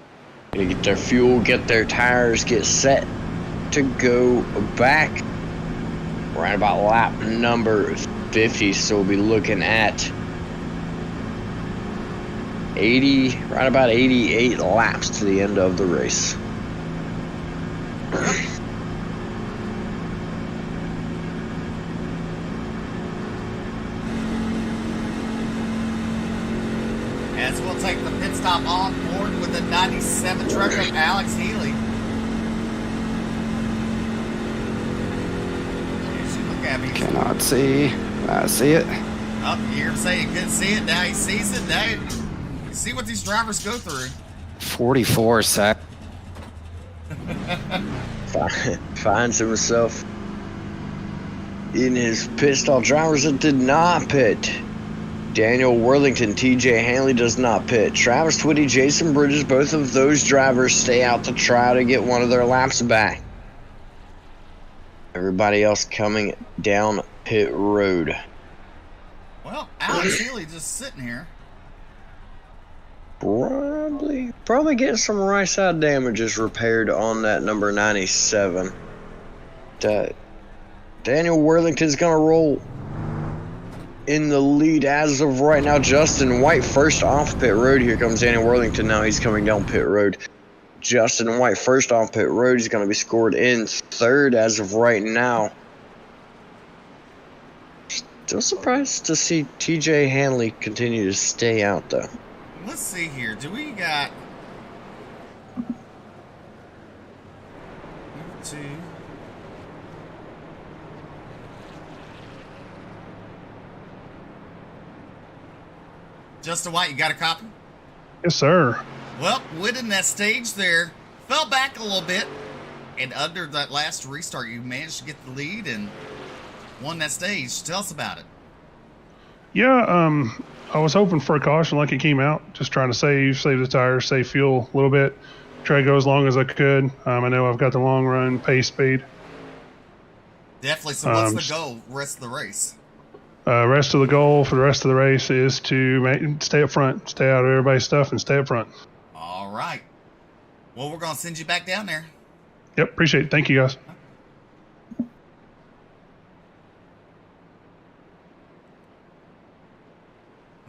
Gonna get their fuel, get their tires, get set to go back. Right about lap number 50, so we'll be looking at 80, right about 88 laps to the end of the race. As we'll take the pit stop on board with the 97 truck of Alex Healy. As you look at me. Cannot see. I see it. Oh, you're saying you couldn't see it. Now he sees it. Now you see what these drivers go through. 44 sec. Finds himself in his pit stop. Drivers that did not pit. Daniel Worthington, TJ Hanley does not pit. Travis Twitty, Jason Bridges, both of those drivers stay out to try to get one of their laps back. Everybody else coming down pit road. Well, Alex Healy just sitting here. Probably getting some right side damages repaired on that number 97. Daniel Worthington's gonna roll in the lead as of right now. Justin White first off pit road. Here comes Daniel Worthington. Now he's coming down pit road. Justin White first off pit road. He's going to be scored in third as of right now. Still surprised to see TJ Hanley continue to stay out, though. Let's see here. Do we got 2? Justin White, you got a copy? Yes, sir. Well, winning that stage there, fell back a little bit, and under that last restart, you managed to get the lead and won that stage. Tell us about it. Yeah, I was hoping for a caution like it came out. Just trying to save the tires, save fuel a little bit. Try to go as long as I could. I know I've got the long run pace speed. Definitely. So what's the goal rest of the race? Rest of the goal for the rest of the race is to stay up front, stay out of everybody's stuff, and stay up front. All right. Well, we're going to send you back down there. Yep, appreciate it. Thank you, guys.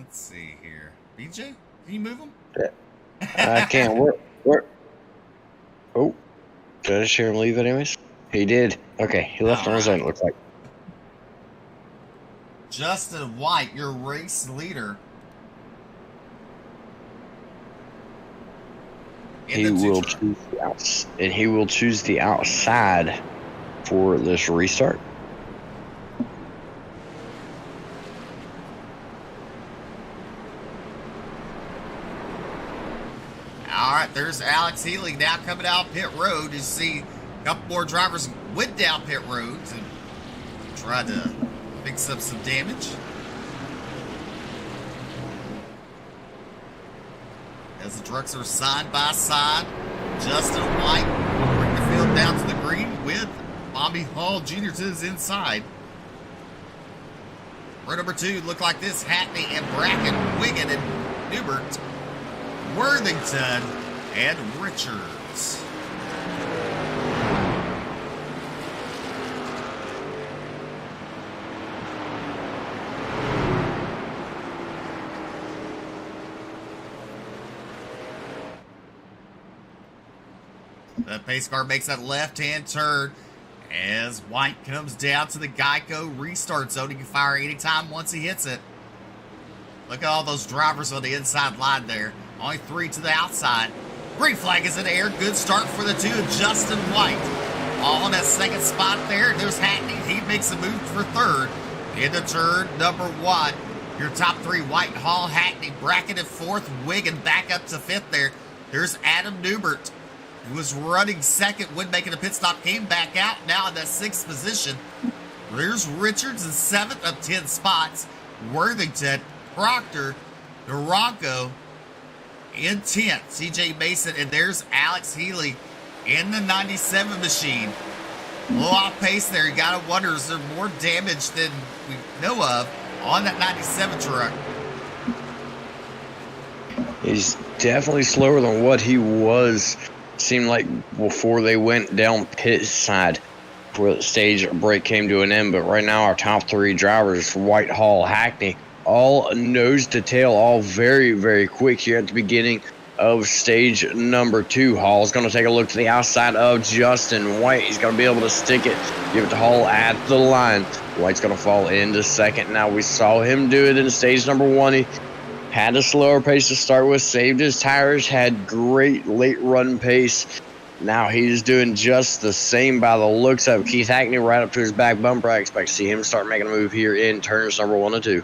Let's see here. BJ, can you move him? I can't. Where? Oh, did I just hear him leave anyways? He did. Okay, he left on his own, it looks like. Justin White, your race leader. He will choose the outside for this restart. All right, there's Alex Healy now coming out pit road. You see a couple more drivers went down pit road to try to fix up some damage. As the trucks are side by side, Justin White will bring the field down to the green with Bobby Hall Jr. to his inside. Row number 2 look like this: Hackney and Bracken, Wigan and Newbert, Worthington and Richards. The pace car makes that left-hand turn as White comes down to the Geico restart zone. He can fire anytime once he hits it. Look at all those drivers on the inside line there. Only 3 to the outside. Green flag is in the air. Good start for the 2 of Justin White. All in that second spot there. There's Hackney. He makes a move for 3rd. In the turn number 1. Your top 3, White, Hall, Hackney. Bracken at 4th. Wigan back up to 5th there. There's Adam Newbert, who was running 2nd when making a pit stop. Came back out. Now in that 6th position. There's Richards in 7th of 10 spots. Worthington, Proctor, Naranco in 10th. CJ Mason, and there's Alex Healy in the 97 machine. A little off pace there. You gotta wonder, is there more damage than we know of on that 97 truck? He's definitely slower than what he was. Seemed like before they went down pit side, before the stage break came to an end. But right now, our top 3 drivers, White, Hall, Hackney, all nose to tail, all very, very quick here at the beginning of stage number 2. Hall's going to take a look to the outside of Justin White. He's going to be able to stick it, give it to Hall at the line. White's going to fall into 2nd. Now, we saw him do it in stage number 1. He had a slower pace to start with, saved his tires, had great late run pace. Now he's doing just the same by the looks of Keith Hackney right up to his back bumper. I expect to see him start making a move here in turns number 1 and 2.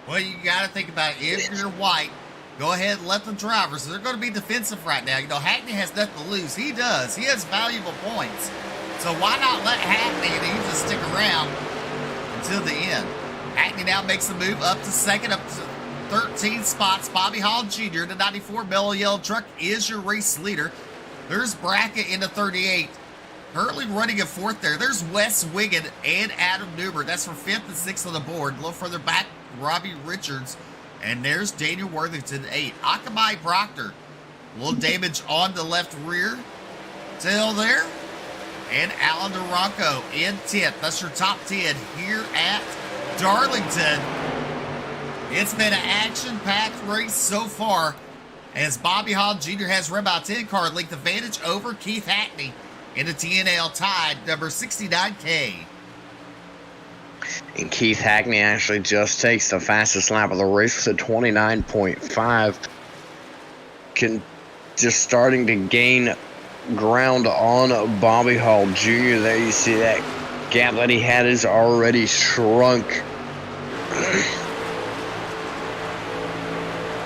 Well, you got to think about it. If you're White, go ahead and let the drivers. They're going to be defensive right now. You know, Hackney has nothing to lose. He does. He has valuable points. So why not let Hackney and he just stick around until the end? Hackney now makes the move up to 2nd, up to 13 spots. Bobby Hall Jr., the 94 Mellow Yellow truck, is your race leader. There's Brackett in the 38. Currently running at 4th there. There's Wes Wigan and Adam Newbert. That's for 5th and 6th on the board. A little further back, Robbie Richards. And there's Daniel Worthington, 8. Akamai Proctor. A little damage on the left rear tail there. And Alan Naranco in 10th. That's your top 10 here at Darlington. It's been an action-packed race so far, as Bobby Hall Jr. has run about 10 car length advantage over Keith Hackney in the TNL Tide number 69K. And Keith Hackney actually just takes the fastest lap of the race with a 29.5. Just starting to gain ground on Bobby Hall Jr. There you see that gap that he had is already shrunk.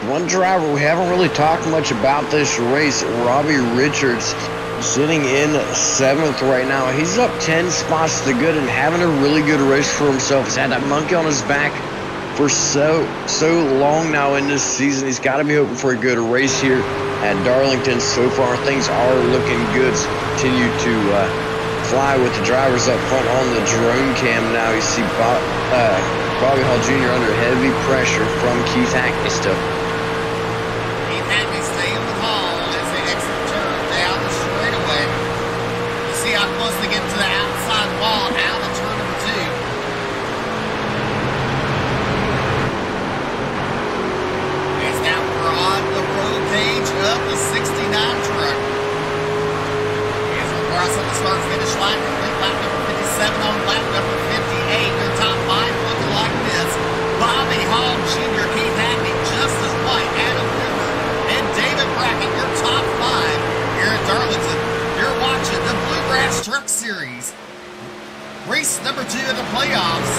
One driver we haven't really talked much about this race, Robbie Richards, sitting in 7th right now. He's up 10 spots to good and having a really good race for himself. He's had that monkey on his back for so long now in this season. He's got to be hoping for a good race here at Darlington. So far, things are looking good. Continue to fly with the drivers up front on the drone cam now. You see Bobby Hall Jr. under heavy pressure from Keith Hackney still. Keith Hackney staying with Hall as they exit the turn down the straightaway. You see how close they get to the outside wall out of turn number 2. playoffs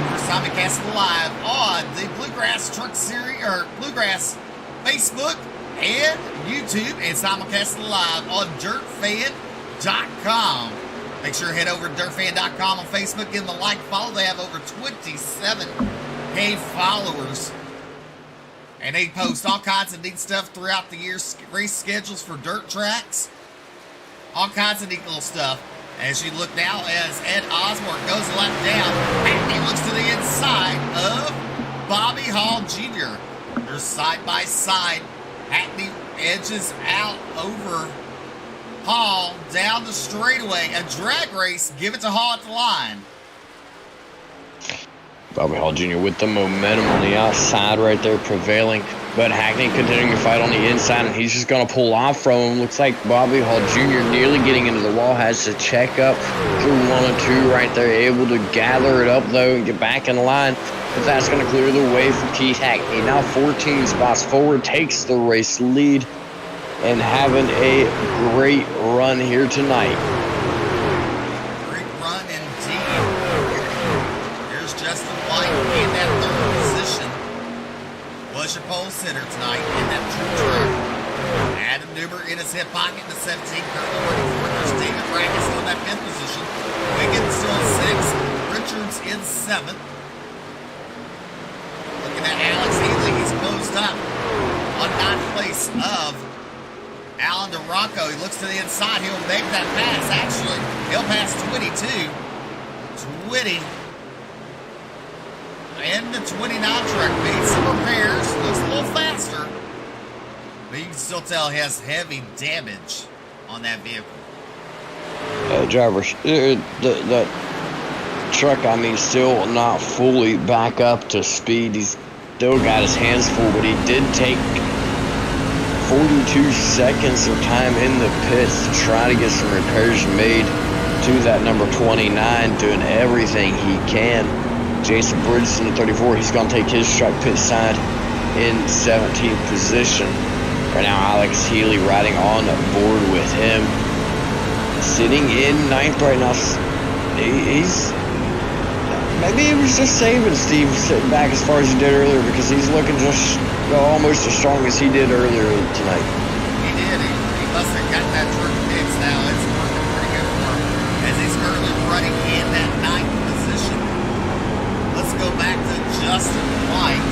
for simulcast live on the Bluegrass Truck Series or Bluegrass Facebook and YouTube, and simulcast live on dirtfan.com. Make sure to head over to dirtfan.com on Facebook, give them a like, follow. They have over 27K followers. And they post all kinds of neat stuff throughout the year, race schedules for dirt tracks, all kinds of neat little stuff. As you look now, as Ed Osborne goes a lap down, Hackney looks to the inside of Bobby Hall Jr. They're side by side. Hackney edges out over Hall down the straightaway. A drag race. Give it to Hall at the line. Bobby Hall Jr. with the momentum on the outside right there, prevailing. But Hackney continuing to fight on the inside, and he's just going to pull off from him. Looks like Bobby Hall Jr. nearly getting into the wall, has to check up through 1 and 2 right there. Able to gather it up, though, and get back in line. But that's going to clear the way for Keith Hackney. Now 14 spots forward, takes the race lead, and having a great run here tonight. Great run indeed. Here's Justin White in that third position. Was your pole sitter tonight in that truck. Adam Newber in his hip pocket in the 17, currently running fourth. There's David Brackett still in that 5th position. Wiggins still in 6th. Richards in 7th. Looking at Alex Healy, he's closed up on 9th place of Alan DeRocco. He looks to the inside. He'll make that pass. Actually, he'll pass 22. 20. And the 29 truck made some repairs. Looks a little faster. But you can still tell he has heavy damage on that vehicle. Drivers, the truck, I mean, still not fully back up to speed. He's still got his hands full, but he did take 42 seconds of time in the pits to try to get some repairs made to that number 29, doing everything he can. Jason Bridgeson at 34, he's going to take his truck pit side in 17th position. Right now, Alex Healy riding on board with him. Sitting in 9th right now. He's maybe he was just saving Steve sitting back as far as he did earlier, because he's looking just almost as strong as he did earlier tonight. He did. He must have got that truck fixed now. It's working pretty good for him as he's currently running in that 9th position. Let's go back to Justin White.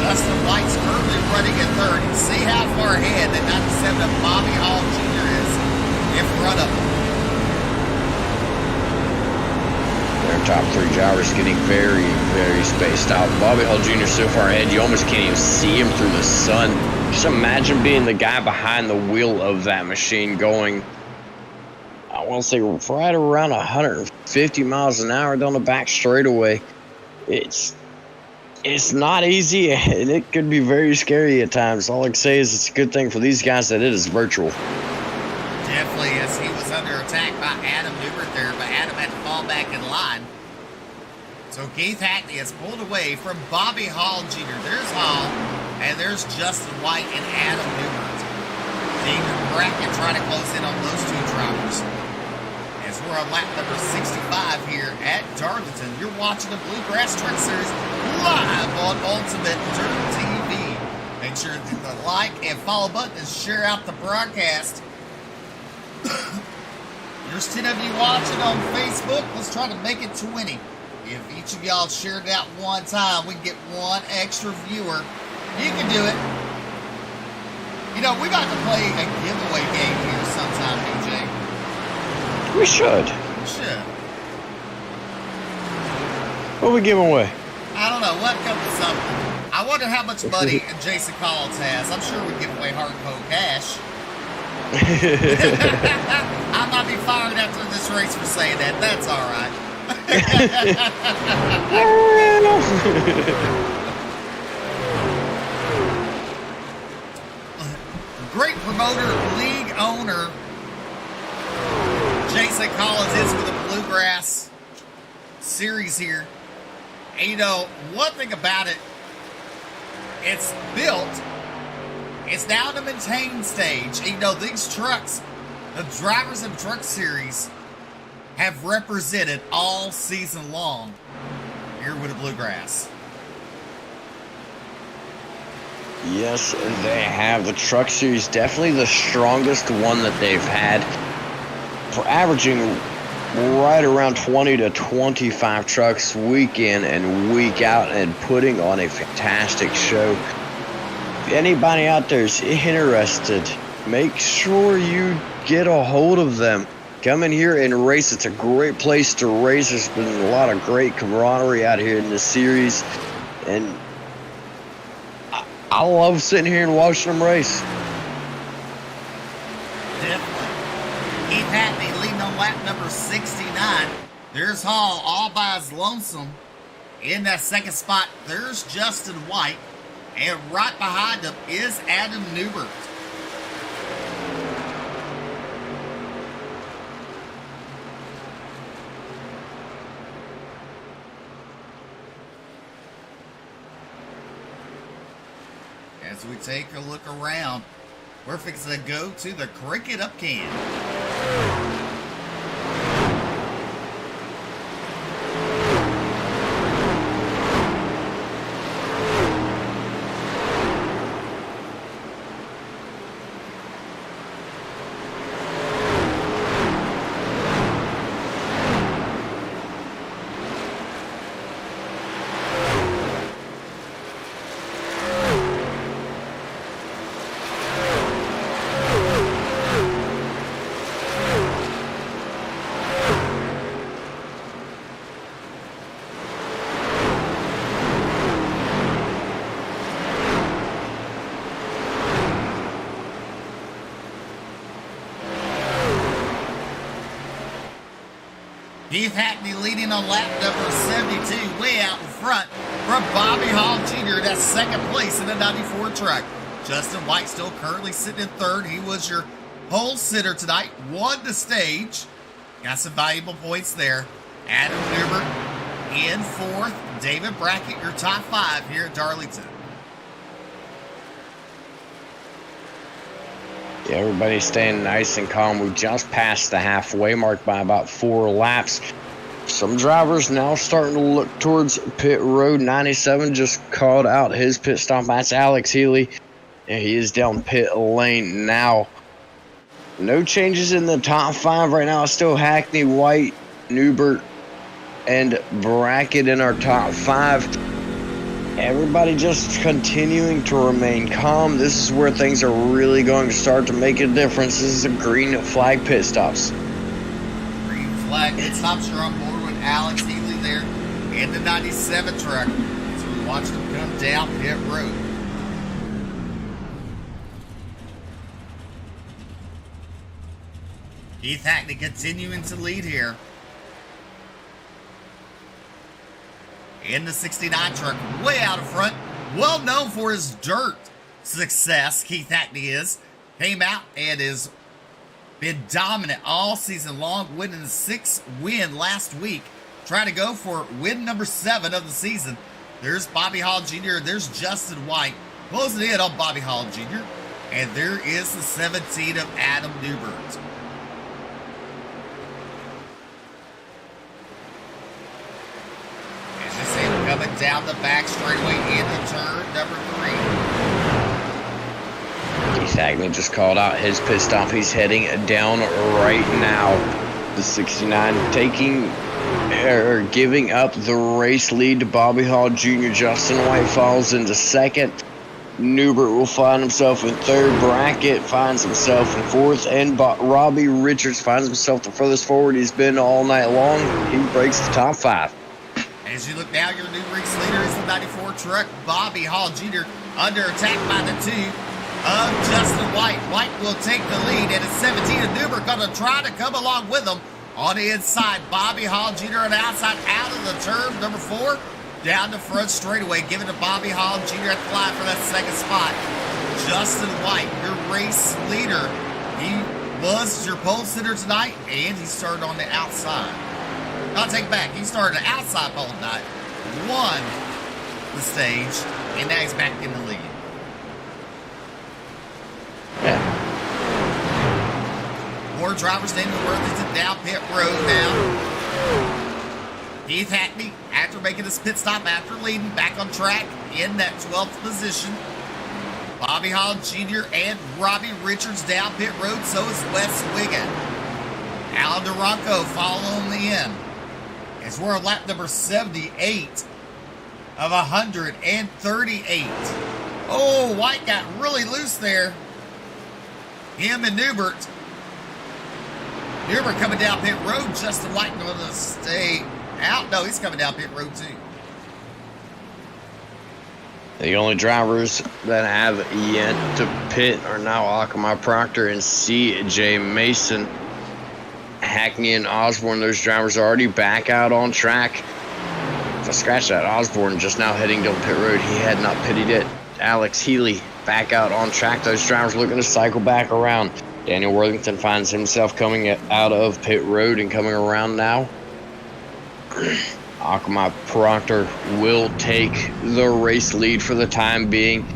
Justin White's currently running in 3rd. You see how far ahead that 97 of Bobby Hall Jr. is in front of him. Their top 3 drivers getting very, very spaced out. Bobby Hall Jr. so far ahead, you almost can't even see him through the sun. Just imagine being the guy behind the wheel of that machine going, I want to say, right around 150 miles an hour down the back straightaway. It's not easy, and it could be very scary at times. All I can say is it's a good thing for these guys that it is virtual. Definitely, as he was under attack by Adam Newbert there, but Adam had to fall back in line. So Keith Hackney has pulled away from Bobby Hall Jr. There's Hall, and there's Justin White and Adam Newbert. David Brackett trying to close in on those 2 drivers. As we're on lap number 65 here at Darlington, you're watching the Bluegrass Truck Series live on Ultimate Dirt TV. Make sure to hit the like and follow button and share out the broadcast. There's 10 of you watching on Facebook. Let's try to make it 20. If each of y'all shared that one time, we can get 1 extra viewer. You can do it. You know, we got to play a giveaway game here sometime, BJ. We should. We should. What are we giving away? I don't know. What comes with something? I wonder how much money Jason Collins has. I'm sure we give away hard and cold cash. I might be fired after this race for saying that. That's all right. Great promoter, league owner, Jason Collins is with the Bluegrass series here. And you know, one thing about it, it's built, it's now in the maintain stage. And you know, these trucks, the drivers of the truck series have represented all season long here with the Bluegrass. Yes, they have. The Truck Series, definitely the strongest one that they've had. For averaging right around 20 to 25 trucks week in and week out and putting on a fantastic show. If anybody out there is interested, make sure you get a hold of them. Come in here and race. It's a great place to race. There's been a lot of great camaraderie out here in this series. And I love sitting here and watching them race. Definitely. Keith Hackney leading on lap number 69. There's Hall all by his lonesome. In that second spot, there's Justin White. And right behind him is Adam Newbert. As we take a look around, we're fixing to go to the Cricket Up Can. Keith Hackney leading on lap number 72, way out in front from Bobby Hall Jr. That's second place in the 94 truck. Justin White still currently sitting in third. He was your pole sitter tonight, won the stage. Got some valuable points there. Adam Newbert in fourth. David Brackett, your top five here at Darlington. Yeah, everybody's staying nice and calm. We just passed the halfway mark by about 4 laps. Some drivers now starting to look towards pit road. 97 just called out his pit stop. That's Alex Healy, and he is down pit lane now. No changes in the top 5 right now. Still Hackney, White, Newbert, and Brackett in our top 5. Everybody just continuing to remain calm. This is where things are really going to start to make a difference. This is a green flag pit stops. Green flag pit stops. You're on board with Alex Healy there in the 97 truck. So we watch them come down pit road. Keith Hackney continuing to lead here. In the 69 truck, way out in front. Well known for his dirt success, Keith Hackney is. Came out and has been dominant all season long, winning the 6th win last week. Trying to go for win number 7 of the season. There's Bobby Hall Jr., there's Justin White. Closing in on Bobby Hall Jr. And there is the 17 of Adam Newbert. Coming down the back straightaway into turn number 3. Keith Hackney just called out his pit stop. He's heading down right now. The 69 giving up the race lead to Bobby Hall Jr. Justin White falls into second. Newbert will find himself in third. Brackett finds himself in fourth. And Robbie Richards finds himself the furthest forward he's been all night long. He breaks the top 5. As you look now, your new race leader is the 94 truck, Bobby Hall Jr., under attack by the 2 of Justin White. White will take the lead, and at 17, and Newbert going to try to come along with him on the inside. Bobby Hall Jr. on the outside, out of the turn, number 4, down the front straightaway, giving to Bobby Hall Jr. at the line for that second spot. Justin White, your race leader. He was your pole sitter tonight, and he started on the outside. I'll take back. He started an outside pole tonight, won the stage, and now he's back in the lead. More drivers named Worthington down pit road now. Keith Hackney, after making his pit stop after leading, back on track in that 12th position. Bobby Hall Jr. and Robbie Richards down pit road, so is Wes Wiggin. Alan Duranco following the end. As we're on lap number 78 of 138. Oh, White got really loose there. Him and Newbert. Newbert coming down pit road. Justin White going to stay out. No, he's coming down pit road too. The only drivers that have yet to pit are now Akamai Proctor and C.J. Mason. Hackney and Osborne, those drivers are already back out on track. If I scratch that, Osborne just now heading down pit road. He had not pitted yet. Alex Healy back out on track. Those drivers looking to cycle back around. Daniel Worthington finds himself coming out of pit road and coming around now. Akamai Proctor will take the race lead for the time being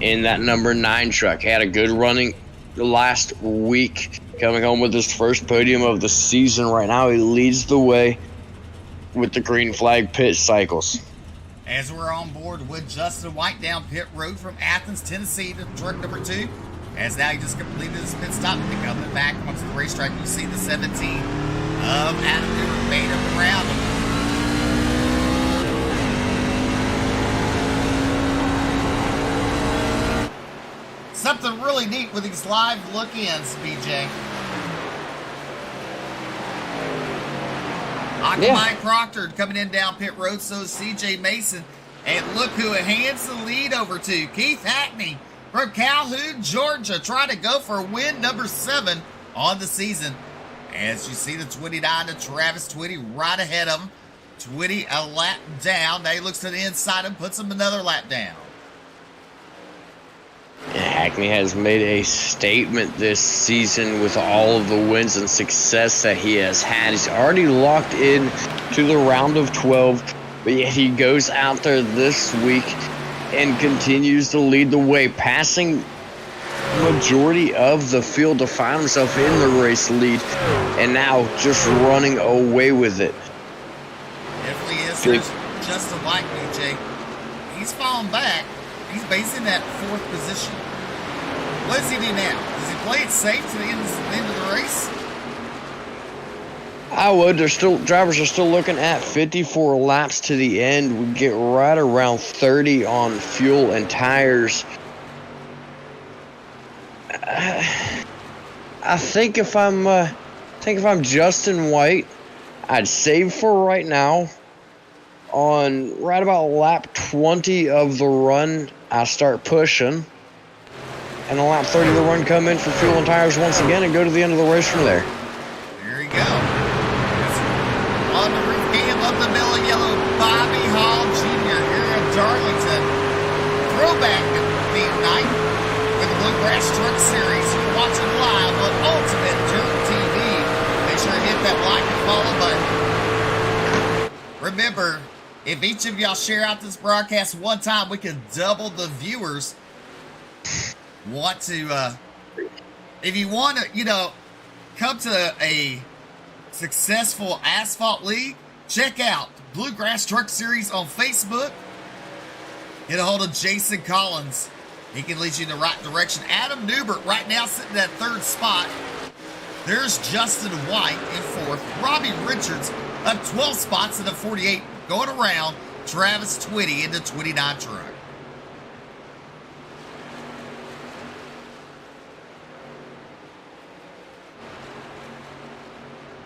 in that number 9 truck. He had a good running last week, coming home with his first podium of the season. Right now, he leads the way with the green flag pit cycles. As we're on board with Justin White down pit road from Athens, Tennessee to truck number 2. As now he just completed his pit stop and coming back onto the racetrack. You see the 17 of Adam Newbert made him around him. Something really neat with these live look-ins, BJ. Akamai Proctor coming in down pit road, so is C.J. Mason. And look who it hands the lead over to. Keith Hackney from Calhoun, Georgia, trying to go for win number 7 on the season. As you see the 29 to Travis Twitty right ahead of him. Twitty a lap down. Now he looks to the inside and puts him another lap down. Hackney has made a statement this season with all of the wins and success that he has had. He's already locked in to the round of 12, but yet he goes out there this week and continues to lead the way, passing majority of the field to find himself in the race lead, and now just running away with it. Definitely is. There's Justin White, BJ. He's falling back. He's basing that 4th position. What does he do now? Does he play it safe to the end of the race? I would. Drivers are still looking at 54 laps to the end. We get right around 30 on fuel and tires. I think if I'm Justin White, I'd save for right now. On right about lap 20 of the run, I start pushing. And on lap 30 of the run, come in for fuel and tires once again and go to the end of the race from there. There you go. That's on the roof cam of the Mellow Yellow, Bobby Hall Jr. here in Darlington. Throwback theme night with the Bluegrass Truck Series. You're watching live on Ultimate Dirt TV. Make sure to hit that like and follow button. Remember, if each of y'all share out this broadcast one time, we can double the viewers. If you want to, come to a successful asphalt league, check out Bluegrass Truck Series on Facebook. Get a hold of Jason Collins. He can lead you in the right direction. Adam Newbert right now sitting at 3rd spot. There's Justin White in 4th. Robbie Richards up 12 spots in the 48. Going around Travis Twitty in the 29 truck.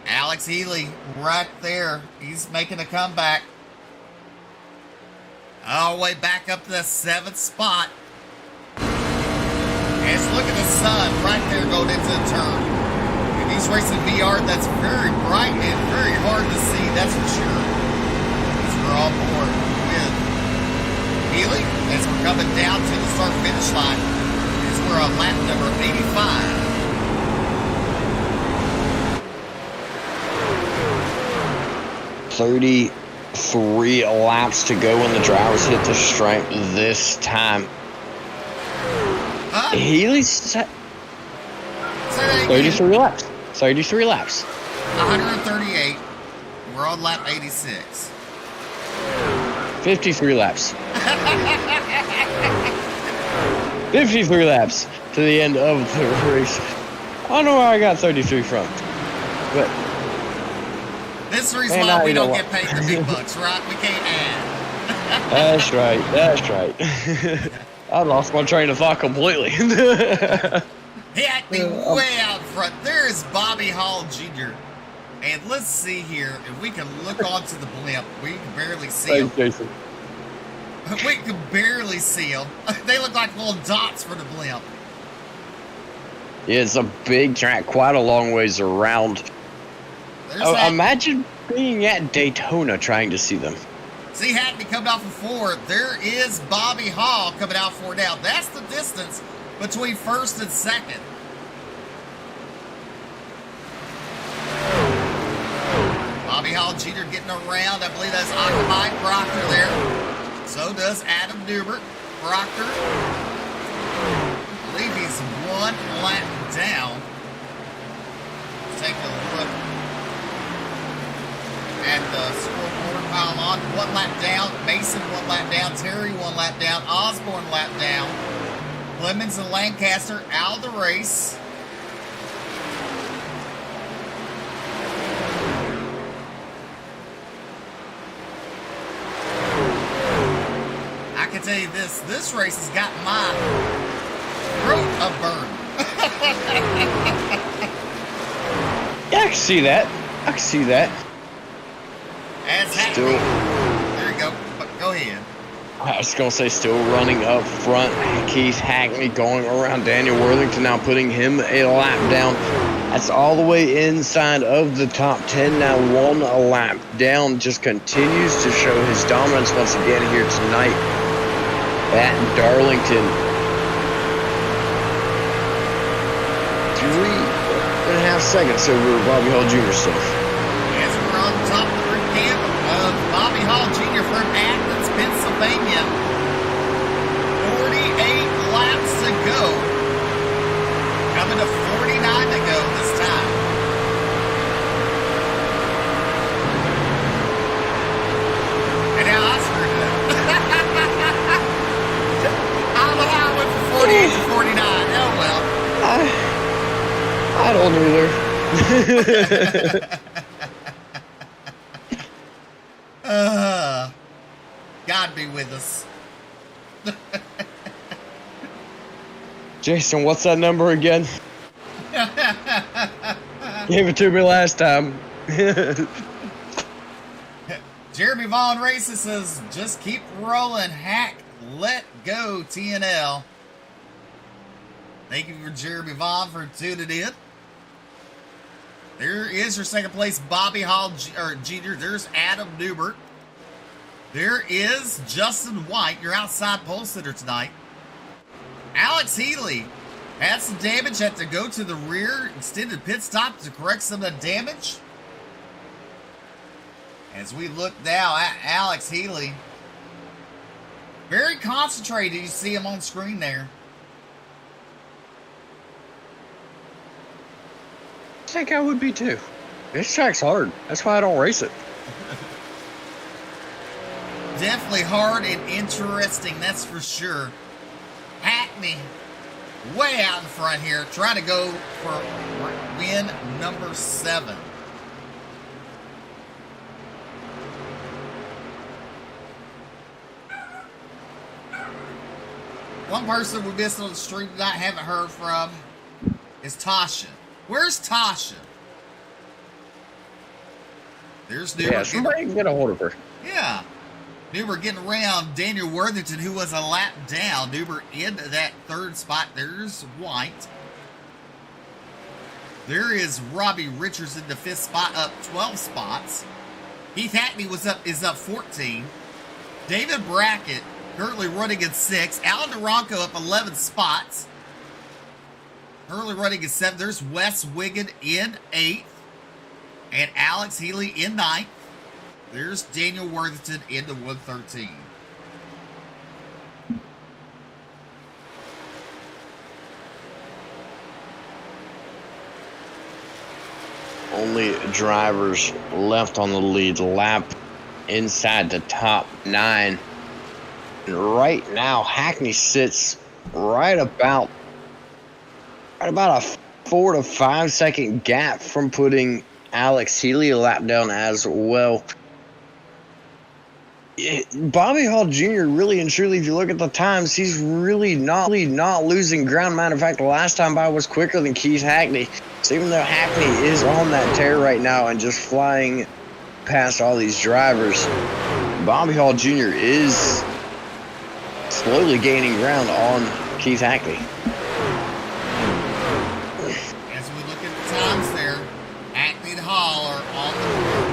Alex Healy right there. He's making a comeback. All the way back up to the 7th spot. And look at the sun right there going into the turn. If he's racing VR, that's very bright and very hard to see, that's for sure. As we're on board with Healy as we're coming down to the start-finish line. As we're on lap number 85. 33 laps to go when the drivers hit the stripe this time. Healy's 33 laps. 33 laps. 138. We're on lap 86. 53 laps. 53 laps to the end of the race. I don't know where I got 33 from. But this is the reason why we don't get paid the big bucks, right? We can't add. That's right. That's right. I lost my train of thought completely. He had me way out front. There is Bobby Hall Jr. And let's see here. If we can look onto the blimp, we can barely see him. Thanks, Jason. We can barely see them. They look like little dots for the blimp. Yeah, it's a big track, quite a long ways around. Imagine being at Daytona trying to see them. See Hackney coming out for 4. There is Bobby Hall coming out 4 down. That's the distance between first and second. Bobby Hall Jr. getting around. I believe that's Occupied Proctor there. So does Adam Newbert. Proctor, I believe he's 1 lap down. Let's take a look at the scoreboard pile on. 1 lap down. Mason 1 lap down. Terry 1 lap down. Osborne lap down. Clemens and Lancaster out of the race. I can tell you this race has got my throat a burn. Yeah, I can see that. I can see that. As Still, there you go. Go ahead. I was going to say still running up front. Keith Hackney going around Daniel Worthington, now putting him a lap down. That's all the way inside of the top 10. Now 1 lap down. Just continues to show his dominance once again here tonight at Darlington. 3.5 seconds over Bobby Hall Jr. stuff. As we're on top of the camp of Bobby Hall Jr. from Athens, Pennsylvania. 48 laps to go. Coming to 49 to go this time. And now I screwed it up. I don't know how I went from 48 to 49. Oh well. I don't either. God be with us. Jason, what's that number again? Gave it to me last time. Jeremy Vaughn Races says, just keep rolling, Hack, let go, TNL. Thank you for Jeremy Vaughn for tuning in. There is your second place, Bobby Hall Jr. There's Adam Newbert. There is Justin White, your outside pole sitter tonight. Alex Healy had some damage, had to go to the rear, extended pit stop to correct some of the damage. As we look now at Alex Healy, very concentrated. You see him on screen there. I think I would be too. This track's hard. That's why I don't race it. Definitely hard and interesting, that's for sure. Hackney way out in front here, trying to go for win number 7. One person we missed on the stream tonight, haven't heard from, is Tasha. Where's Tasha? There's Newbert. Yeah, somebody can get a hold of her. Yeah. Newbert getting around Daniel Worthington, who was a lap down. Newbert in that 3rd spot. There's White. There is Robbie Richards in the 5th spot, up 12 spots. Heath Hackney is up 14. David Brackett currently running in 6th. Alan Duranco up 11 spots. Currently running in 7th. There's Wes Wiggin in 8th. And Alex Healy in 9th. There's Daniel Worthington in the 113. only drivers left on the lead lap inside the top 9. And right now, Hackney sits right about a 4 to 5 second gap from putting Alex Healy a lap down as well. Bobby Hall Jr. really and truly, if you look at the times, he's really not losing ground. Matter of fact, the last time by was quicker than Keith Hackney. So even though Hackney is on that tear right now and just flying past all these drivers, Bobby Hall Jr. is slowly gaining ground on Keith Hackney. As we look at the times there, Hackney and Hall are on the board.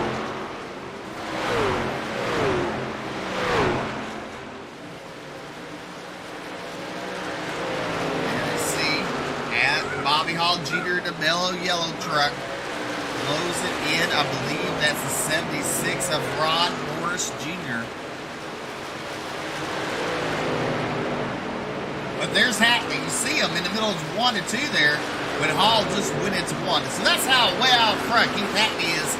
Bobby Hall Jr. the mellow yellow truck blows it in. I believe that's the 76 of Ron Morris Jr. But there's Hackney. You see him in the middle of 1 and 2 there, when Hall just went into 1. So that's how way out front Keith Hackney is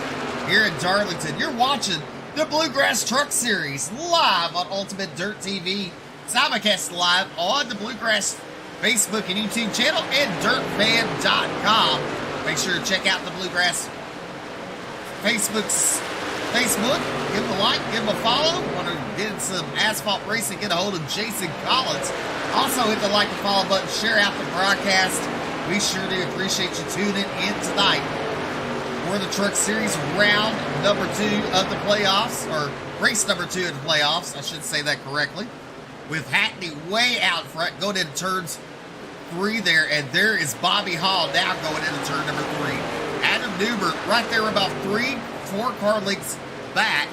here in Darlington. You're watching the Bluegrass Truck Series live on Ultimate Dirt TV. Simulcast live on the Bluegrass Facebook and YouTube channel and dirtfan.com. Make sure to check out the Bluegrass Facebook. Give them a like, give them a follow. Want to get some asphalt racing, get a hold of Jason Collins. Also hit the like and follow button, share out the broadcast. We sure do appreciate you tuning in tonight for the Truck Series round number 2 of the playoffs, or race number 2 of the playoffs. I should say that correctly. With Hackney way out front, going into turns 3 there, and there is Bobby Hall now going into turn number 3. Adam Newbert right there about 3-4 car lengths back.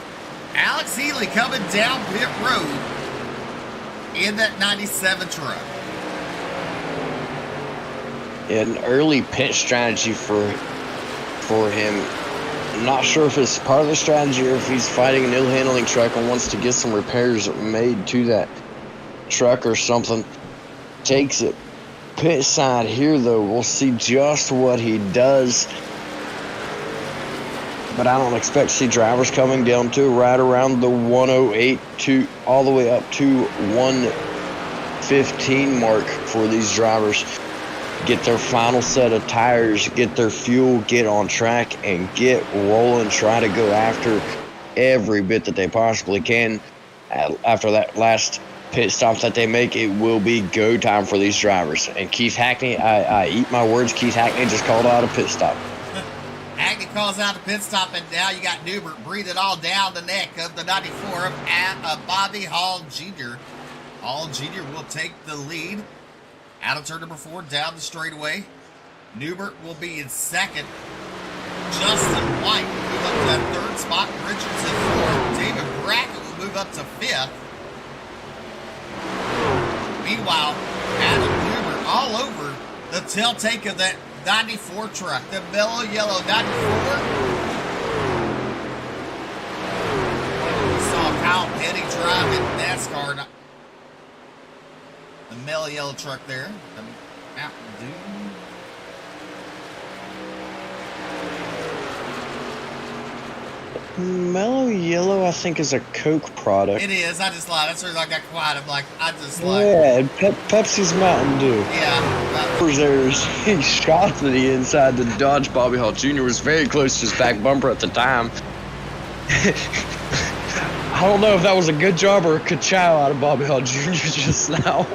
Alex Healy coming down pit road in that 97 truck. An early pit strategy for him. I'm not sure if it's part of the strategy or if he's fighting an ill-handling truck and wants to get some repairs made to that truck or something. Takes it pit side here, though. We'll see just what he does. But I don't expect to see drivers coming down to right around the 108 to all the way up to 115 mark for these drivers. Get their final set of tires, get their fuel, get on track, and get rolling. Try to go after every bit that they possibly can. After that last pit stop that they make, it will be go time for these drivers. And Keith Hackney, I eat my words, Keith Hackney just called out a pit stop. Hackney calls out a pit stop, and now you got Newbert breathing all down the neck of the 94 of Bobby Hall Jr. Hall Jr. will take the lead out of turn number 4 down the straightaway. Newbert will be in second. Justin White will move up to that 3rd spot. Richardson 4th. David Brackett will move up to 5th. Meanwhile, Adam Newbert all over the tail take of that 94 truck, the mellow yellow 94. We saw Kyle Petty drive in NASCAR. The mellow yellow truck there, the Mountain Dew. Mellow yellow, I think, is a Coke product. It is. I just lied. That's where I got quiet. I'm like, I just lied. Yeah, Pepsi's Mountain Dew. Yeah. There's he shot to the inside. The Dodge Bobby Hall Jr. was very close to his back bumper at the time. I don't know if that was a good job or a ka-chow out of Bobby Hall Jr. just now.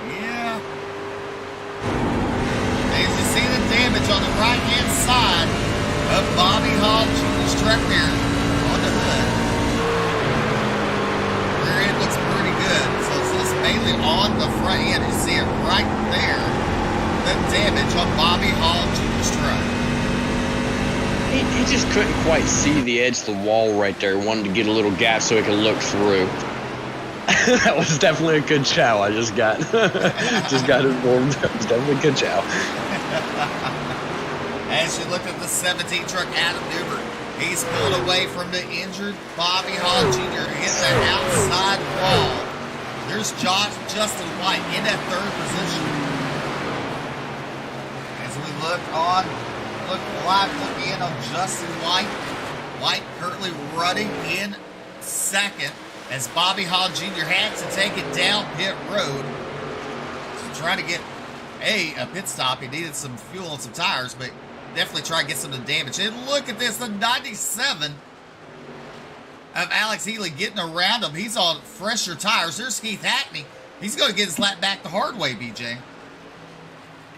Yeah. As you see the damage on the right-hand side of Bobby Hall Jr.'s truck there on the hood. Rear end looks pretty good. So it's just mainly on the front end. You see it right there. The damage on Bobby Hall Jr.'s truck. He just couldn't quite see the edge of the wall right there. Wanted to get a little gap so he could look through. That was definitely a good chow. I just got informed. That was definitely a good chow. As you look at the 17 truck, Adam Newbert, he's pulled away from the injured Bobby Hall Jr. Hit the outside wall. There's Justin White in that 3rd position. As we look look in on Justin White. White currently running in second as Bobby Hall Jr. had to take it down pit road to try to get a pit stop. He needed some fuel and some tires, but definitely try to get some of the damage. And look at this, the 97 of Alex Healy getting around him. He's on fresher tires. There's Keith Hackney. He's going to get his lap back the hard way, BJ.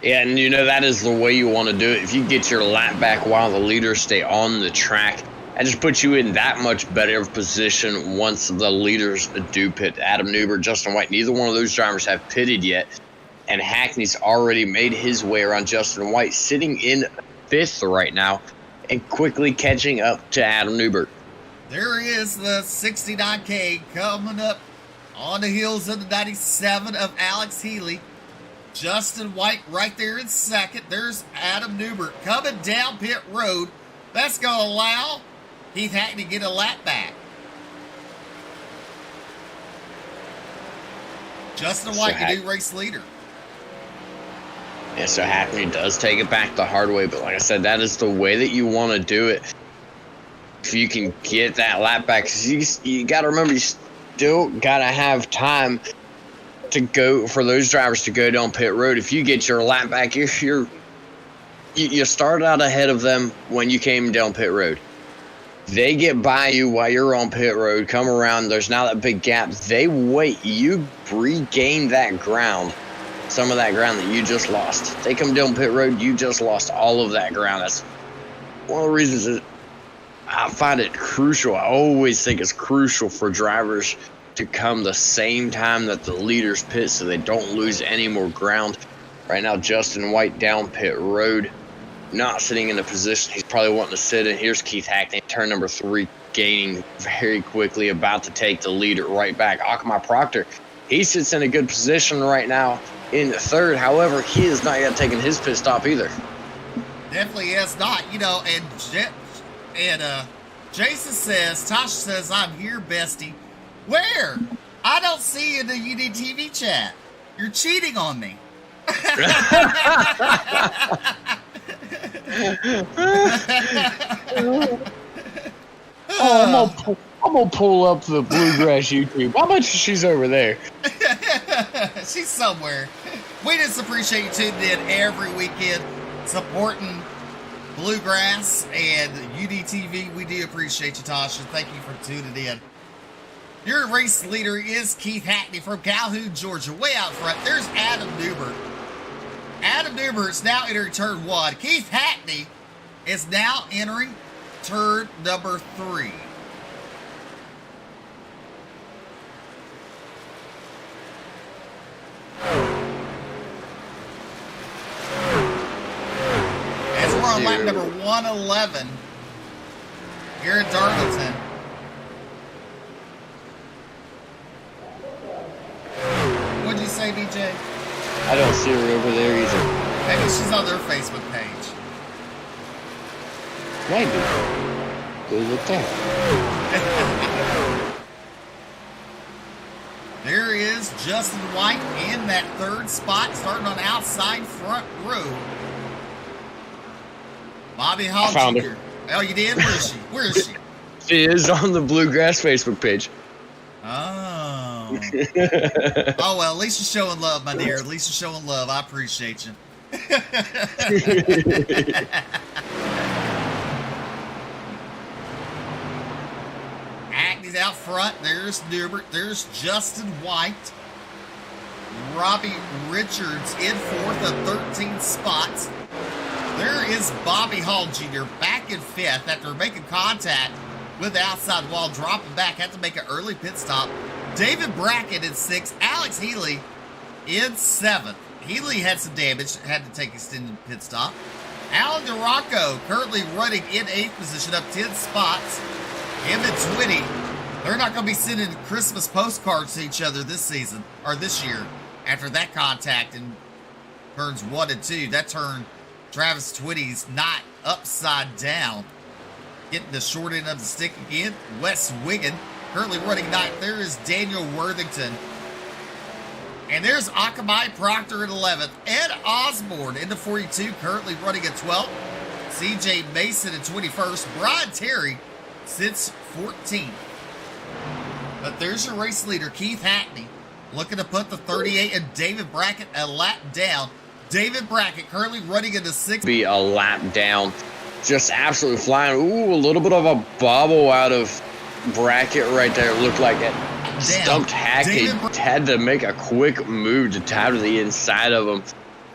Yeah, and that is the way you want to do it. If you get your lap back while the leaders stay on the track, that just puts you in that much better position once the leaders do pit. Adam Newberg, Justin White, neither one of those drivers have pitted yet. And Hackney's already made his way around Justin White, sitting in 5th right now and quickly catching up to Adam Newberg. There is the 69K coming up on the heels of the 97 of Alex Healy. Justin White right there in second. There's Adam Newberg coming down pit road. That's going to allow Keith Hackney to get a lap back. Justin White, the new race leader. Yeah, so Hackney does take it back the hard way, but like I said, that is the way that you want to do it. If you can get that lap back, because you got to remember, you still got to have time to go for those drivers to go down pit road. If you get your lap back, you started out ahead of them when you came down pit road. They get by you while you're on pit road, come around, there's now that big gap. They wait, you regain that ground, some of that ground that you just lost. They come down pit road, you just lost all of that ground. That's one of the reasons that I find it crucial. I always think it's crucial for drivers to come the same time that the leaders pit so they don't lose any more ground. Right now, Justin White down pit road, not sitting in the position he's probably wanting to sit in. Here's Keith Hackney, turn number 3, gaining very quickly, about to take the lead right back. Akamai Proctor, he sits in a good position right now in 3rd. However, he has not yet taken his pit stop either. Definitely is not, and Jason says, Tasha says, I'm here, bestie. Where? I don't see you in the UDTV chat. You're cheating on me. I'm gonna pull up the Bluegrass YouTube. How much she's over there? She's somewhere. We just appreciate you tuning in every weekend, supporting Bluegrass and UDTV. We do appreciate you, Tasha. Thank you for tuning in. Your race leader is Keith Hackney from Calhoun, Georgia. Way out front, there's Adam Newberg. Adam Newberg is now entering turn 1. Keith Hackney is now entering turn number 3. As we're on lap number 111 here at Darlington. What'd you say, BJ? I don't see her over there either. Maybe she's on their Facebook page. Maybe. Go look there. There is Justin White in that 3rd spot, starting on outside front row. Bobby Hall I found Jr. her. Oh, you did? Where is she? Where is she? She is on the Bluegrass Facebook page. Oh. Oh, well, at least you're showing love, my dear. At least you're showing love. I appreciate you. Hackney's out front. There's Newbert. There's Justin White. Robbie Richards in 4th of 13 spots. There is Bobby Hall Jr. back in 5th after making contact with the outside wall, dropping back, had to make an early pit stop. David Brackett in 6th. Alex Healy in 7th. Healy had some damage, had to take extended pit stop. Alan DeRocco currently running in 8th position, up 10 spots. Him and 20. They're not going to be sending Christmas postcards to each other this season, or this year, after that contact in turns 1 and 2. That turned Travis Twitty's knot upside down. Getting the short end of the stick again. Wes Wiggin currently running 9th. There is Daniel Worthington And there's Akamai Proctor in 11th. Ed Osborne into 42, currently running at 12th. CJ Mason in 21st. Brian Terry sits 14th. But there's your race leader, Keith Hackney, looking to put the 38 and David Brackett a lap down. David Brackett currently running into 6th. Be a lap down. Just absolutely flying. Ooh, a little bit of a bobble out of Brackett right there. It looked like it stumped Hackney. Had to make a quick move to tie to the inside of him.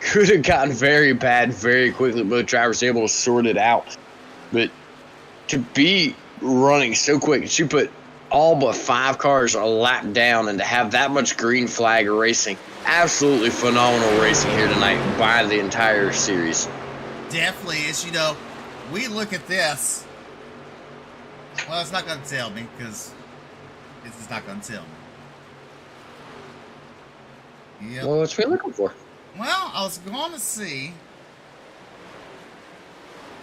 Could have gotten very bad very quickly. Both drivers able to sort it out. But to be running so quick, she put all but 5 cars a lap down, and to have that much green flag racing, absolutely phenomenal racing here tonight by the entire series. Definitely is. You know, we look at this. Well, it's not going to tell me because it's just not going to tell me. Yep. Well, what's we looking for? Well, I was going to see.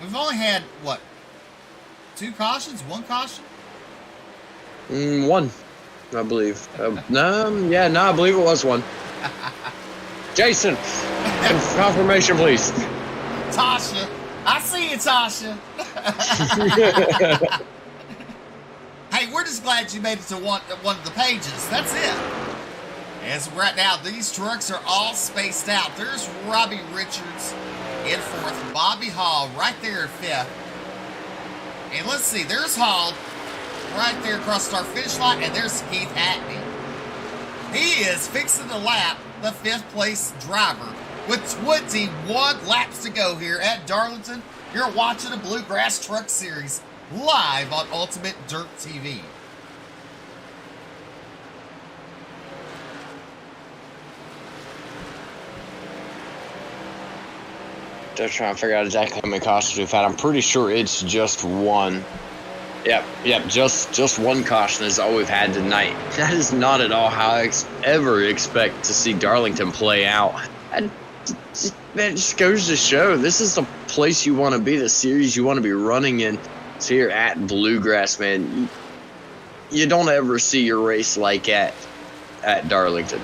We've only had, what, 2 cautions? 1 caution? 1, I believe. I believe it was 1. Jason, confirmation, please. Tasha. I see you, Tasha. Hey, we're just glad you made it to one of the pages. That's it. As of right now, these trucks are all spaced out. There's Robbie Richards in 4th. Bobby Hall right there in 5th. And let's see, there's Hall right there across our finish line. And there's Keith Hackney. He is fixing to lap the 5th place driver with 21 laps to go here at Darlington. You're watching the Bluegrass Truck Series live on Ultimate Dirt TV. Just trying to figure out exactly how many cautions we've had. I'm pretty sure it's just 1. Yep, just 1 caution is all we've had tonight. That is not at all how I ever expect to see Darlington play out. That just goes to show this is the place you want to be, the series you want to be running in. It's here at Bluegrass, man. You don't ever see your race like at Darlington.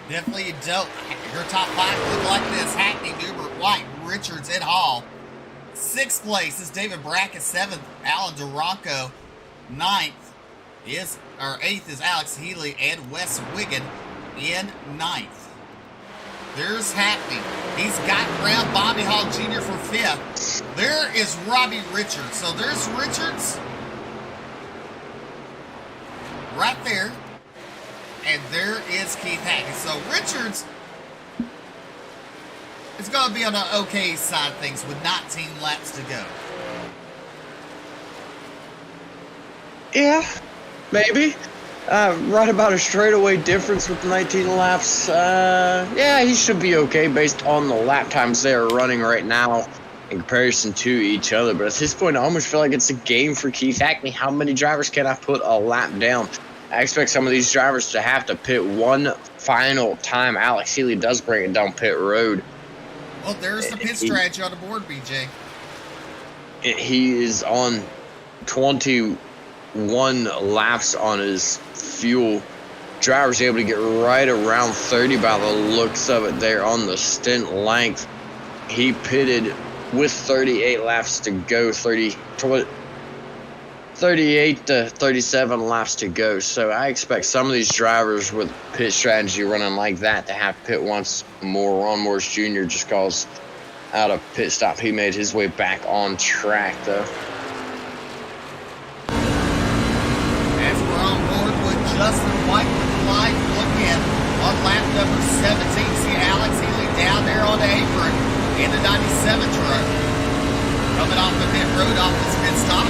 Definitely you don't. Your top 5 look like this. Hackney, Newbert, White, Richards, and Hall. 6th place is David Brackett. 7th, Alan Duranco. 8th is Alex Healy and Wes Wiggin in 9th. There's Hackney. He's got around Bobby Hall Jr. for 5th. There is Robbie Richards. So there's Richards right there. And there is Keith Hackney. So Richards is going to be on the okay side of things with 19 laps to go. Yeah, maybe. Right about a straightaway difference with 19 laps. Yeah, he should be okay based on the lap times they are running right now in comparison to each other. But at this point, I almost feel like it's a game for Keith Hackney. How many drivers can I put a lap down? I expect some of these drivers to have to pit one final time. Alex Healy does bring it down pit road. Well, there's the pit strategy on the board, BJ. He is on 21 laps on his fuel. Driver's able to get right around 30 by the looks of it there on the stint length. He pitted with 38 laps to go, 38 to 37 laps to go. So I expect some of these drivers with pit strategy running like that to have pit once more. Ron Morris Jr. just calls out a pit stop. He made his way back on track, though. As we're on board with Justin White with the live look in on lap number 17. See Alex Healy down there on the apron in the 97 truck. Coming off the pit road off this pit stop.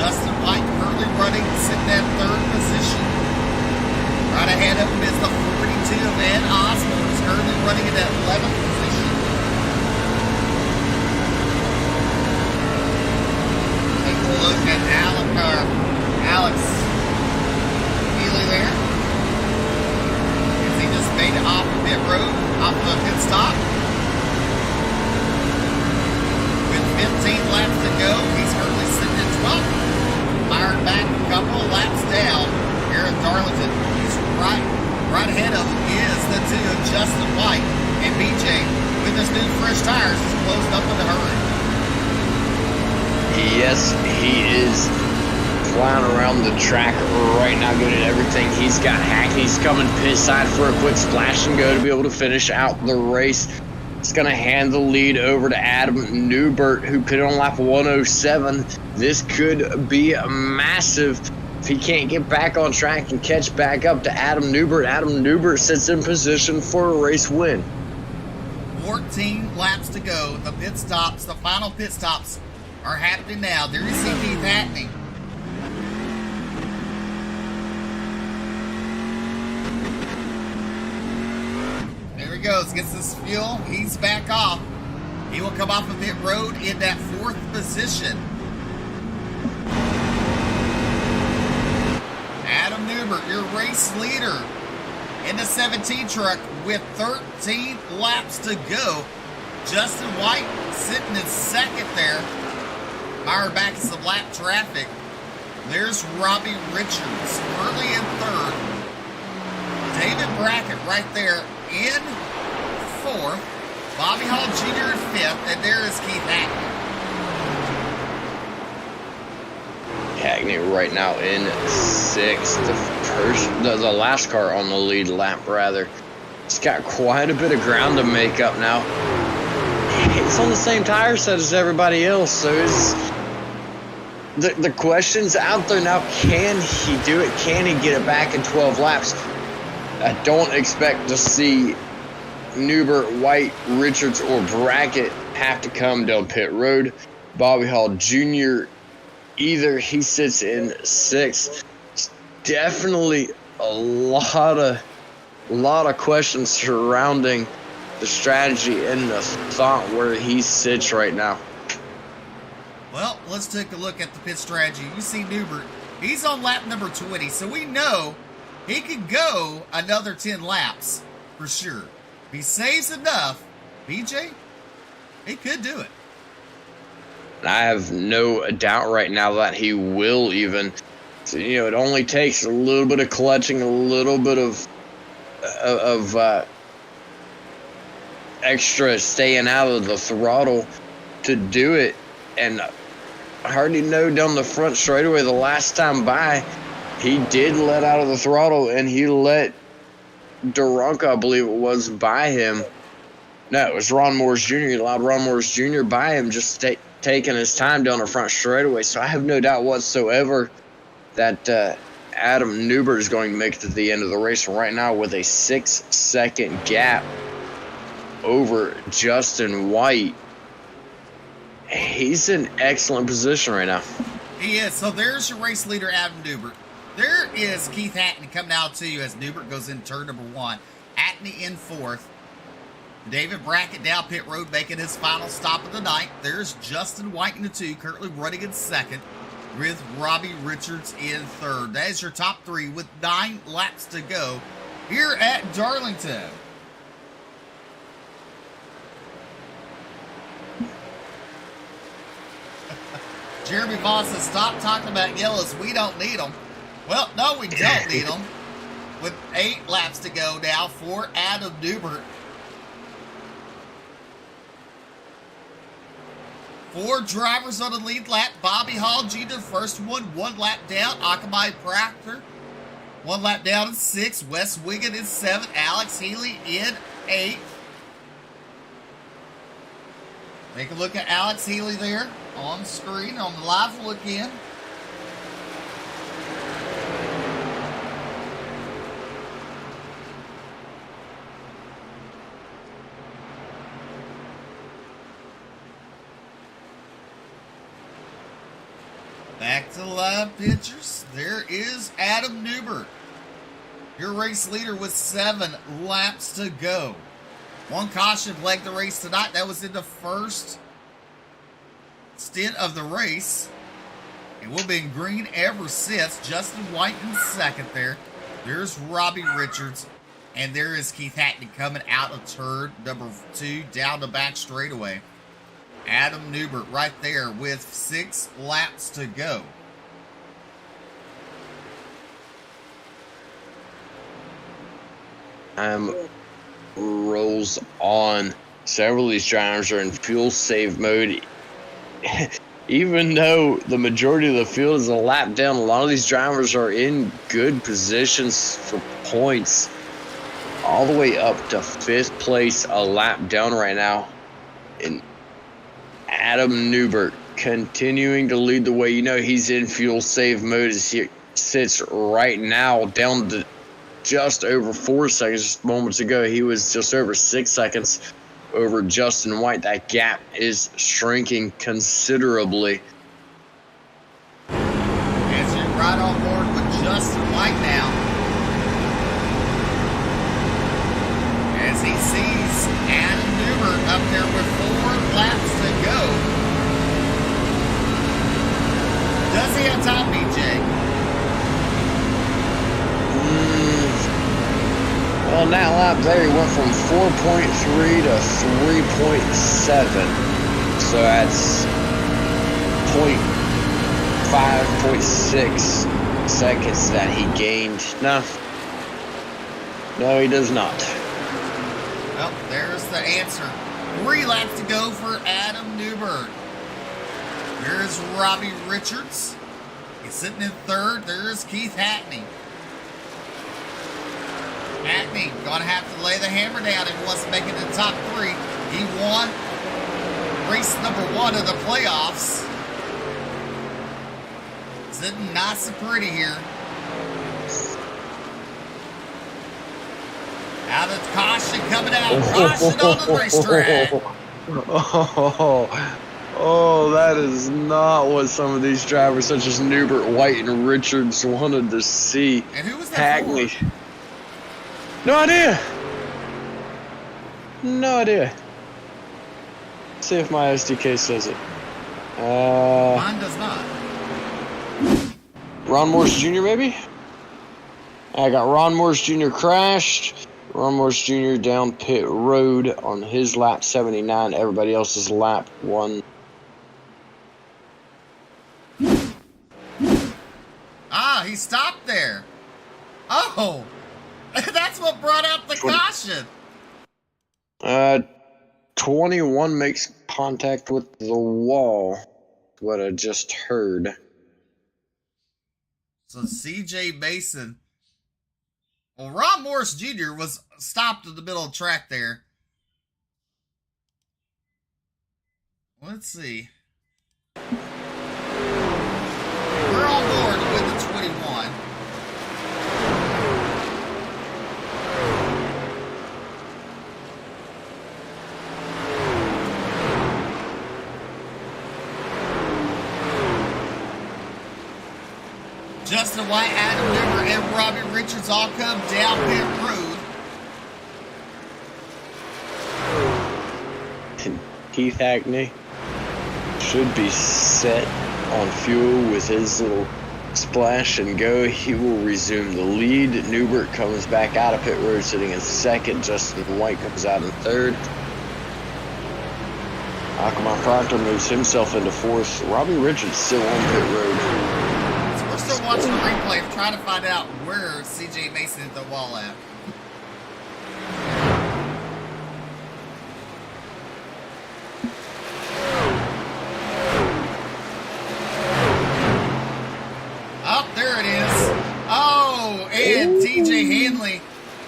Justin White currently running, sitting at 3rd position. Right ahead of him is the 42 of Ed Osborne, who's currently running in that 11th position. Take a look at Alex Healy there. As he just made it off the pit road, off the pit stop. With 15 laps to go, he's currently sitting at 12th. Fired back a couple laps down. Adam is the two of Justin White, and BJ, with his new fresh tires, is closed up in a hurry. Yes, he is flying around the track right now, good at everything. He's got Hackney's coming pit side for a quick splash and go to be able to finish out the race. It's going to hand the lead over to Adam Newbert, who put on lap 107. This could be massive if he can't get back on track and catch back up to Adam Newbert. Adam Newbert sits in position for a race win. 14 laps to go. The pit stops, the final pit stops are happening now. There you see Keith Hackney. There he goes, gets his fuel. He's back off. He will come off of pit road in that 4th position. Adam Newbert, your race leader in the 17 truck with 13 laps to go. Justin White sitting in second there. Mired back in some lap traffic. There's Robbie Richards early in third. David Brackett right there in fourth. Bobby Hall Jr. in fifth. And there is Keith Hackney. Hackney right now in sixth. The last car on the lead lap, rather. He's got quite a bit of ground to make up now. He's on the same tire set as everybody else, so the question's out there now. Can he do it? Can he get it back in 12 laps? I don't expect to see Newbert, White, Richards, or Brackett have to come down pit road. Bobby Hall Jr. either. He sits in sixth. It's definitely a lot of questions surrounding the strategy and the thought where he sits right now. Well, let's take a look at the pit strategy. You see Newbert, he's on lap number 20, so we know he could go another 10 laps for sure. If he saves enough, BJ, he could do it. I have no doubt right now that he will even. So, it only takes a little bit of clutching, a little bit of extra staying out of the throttle to do it. And I already know down the front straightaway the last time by, he did let out of the throttle and he let Duranka, I believe it was, by him. No, it was Ron Morris Jr. He allowed Ron Morris Jr. by him, just taking his time down the front straightaway. So I have no doubt whatsoever that Adam Newbert is going to make it to the end of the race right now with a 6-second gap over Justin White. He's in excellent position right now. He is. So there's your race leader, Adam Newbert. There is Keith Hackney coming out to you as Newbert goes in turn number 1. Hackney in fourth. David Brackett down pit road making his final stop of the night. There's Justin White in the 2, currently running in second, with Robbie Richards in third. That is your top 3 with 9 laps to go here at Darlington. Jeremy Vaughn says, stop talking about yellows. We don't need them. Well, no, we don't need them. With 8 laps to go now for Adam Newbert. 4 drivers on the lead lap. Bobby Hall Jr., first one 1 lap down. Akamai Proctor, 1 lap down in 6th. Wes Wiggin in 7th. Alex Healy in 8th. Take a look at Alex Healy there on the screen, on the live look in. Back to the live pictures. There is Adam Newbert, your race leader with 7 laps to go. 1 caution flagged the race tonight. That was in the first stint of the race. And we'll be in green ever since. Justin White in second there. There's Robbie Richards. And there is Keith Hackney coming out of turn number 2 down the back straightaway. Adam Newbert right there with 6 laps to go. rolls on. Several of these drivers are in fuel save mode. Even though the majority of the field is a lap down, a lot of these drivers are in good positions for points. All the way up to 5th place, a lap down right now. And Adam Newbert continuing to lead the way. You know he's in fuel save mode as he sits right now down to just over 4 seconds. Just moments ago, he was just over 6 seconds over Justin White. That gap is shrinking considerably. As you're right on board with Justin White now. As he sees Adam Newbert up there with 4 laps to go. Does he have time, BJ? Well, that lap there, he went from 4.3 to 3.7. So that's 0.5, 0.6 seconds that he gained. No, he does not. Well, there's the answer. 3 laps to go for Adam Newbert. There's Robbie Richards. He's sitting in 3rd. There's Keith Hackney. Hackney gonna have to lay the hammer down if he wants to make it to the top 3. He won race number 1 of the playoffs. Sitting nice and pretty here. Out of caution coming out. Caution on the racetrack. Oh, that is not what some of these drivers, such as Newbert, White, and Richards, wanted to see. And who was that Hackney. for? No idea. No idea. Let's see if my SDK says it. Mine does not. Ron Morris Jr. maybe? I got Ron Morris Jr. crashed. Ron Morris Jr. down pit road on his lap 79. Everybody else's lap 1. Ah, he stopped there. Oh, that's what brought out the caution. 21 makes contact with the wall. What I just heard. So CJ Mason. Well, Ron Morris Jr. was stopped in the middle of the track there. Let's see. We're on board with the 21. Justin White, Adam Newbert, and Robbie Richards all come down pit road. And Keith Hackney should be set on fuel with his little splash and go. He will resume the lead. Newbert comes back out of pit road sitting in 2nd. Justin White comes out in 3rd. Akama Proctor moves himself into 4th. Robbie Richards still on pit road. We're still watching the replay, trying to find out where CJ Mason hit the wall at. Oh, there it is. Oh, and TJ Hanley.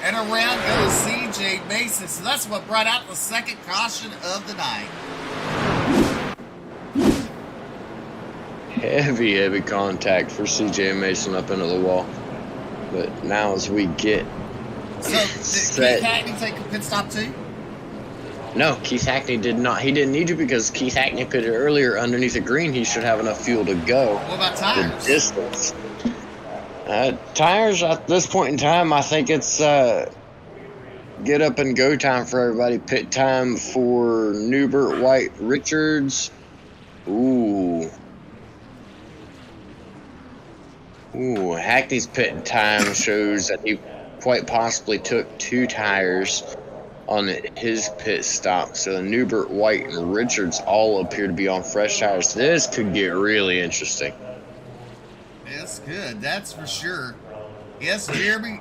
And around goes CJ Mason. So that's what brought out the 2nd caution of the night. Heavy contact for CJ Mason up into the wall. But now as we get So, did Keith Hackney take a pit stop too? No, Keith Hackney did not. He didn't need to because Keith Hackney pitted earlier underneath the green. He should have enough fuel to go. What about tires? The distance. Tires at this point in time, I think it's get up and go time for everybody. Pit time for Newbert, White, Richards. Ooh, Hackney's pit time shows that he quite possibly took 2 tires on his pit stop. So Newbert, White, and Richards all appear to be on fresh tires. This could get really interesting. That's good. That's for sure. Yes, Jeremy.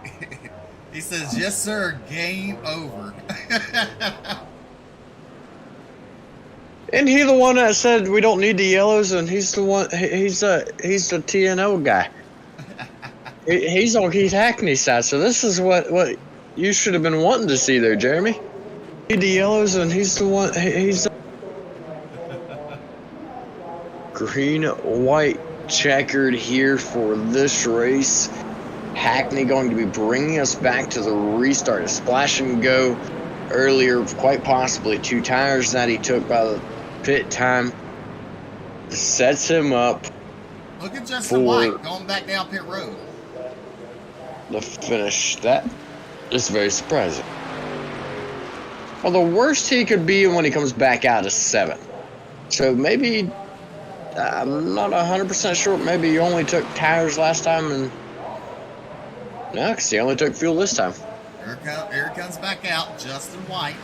He says, yes, sir, game over. Isn't he the one that said we don't need the yellows? And he's the one. He's the TNO guy. He's on Keith Hackney's side. So this is what you should have been wanting to see there, Jeremy. Need the yellows, and he's the one. He's the green, white, checkered here for this race. Hackney going to be bringing us back to the restart. A splash and go earlier, quite possibly 2 tires that he took by the pit time. Sets him up. Look at Justin White going back down pit road. The finish. That is very surprising. Well, the worst he could be when he comes back out is 7th. So maybe, I'm not 100% sure, maybe he only took tires last time and no, because he only took fuel this time. Here comes back out, Justin White.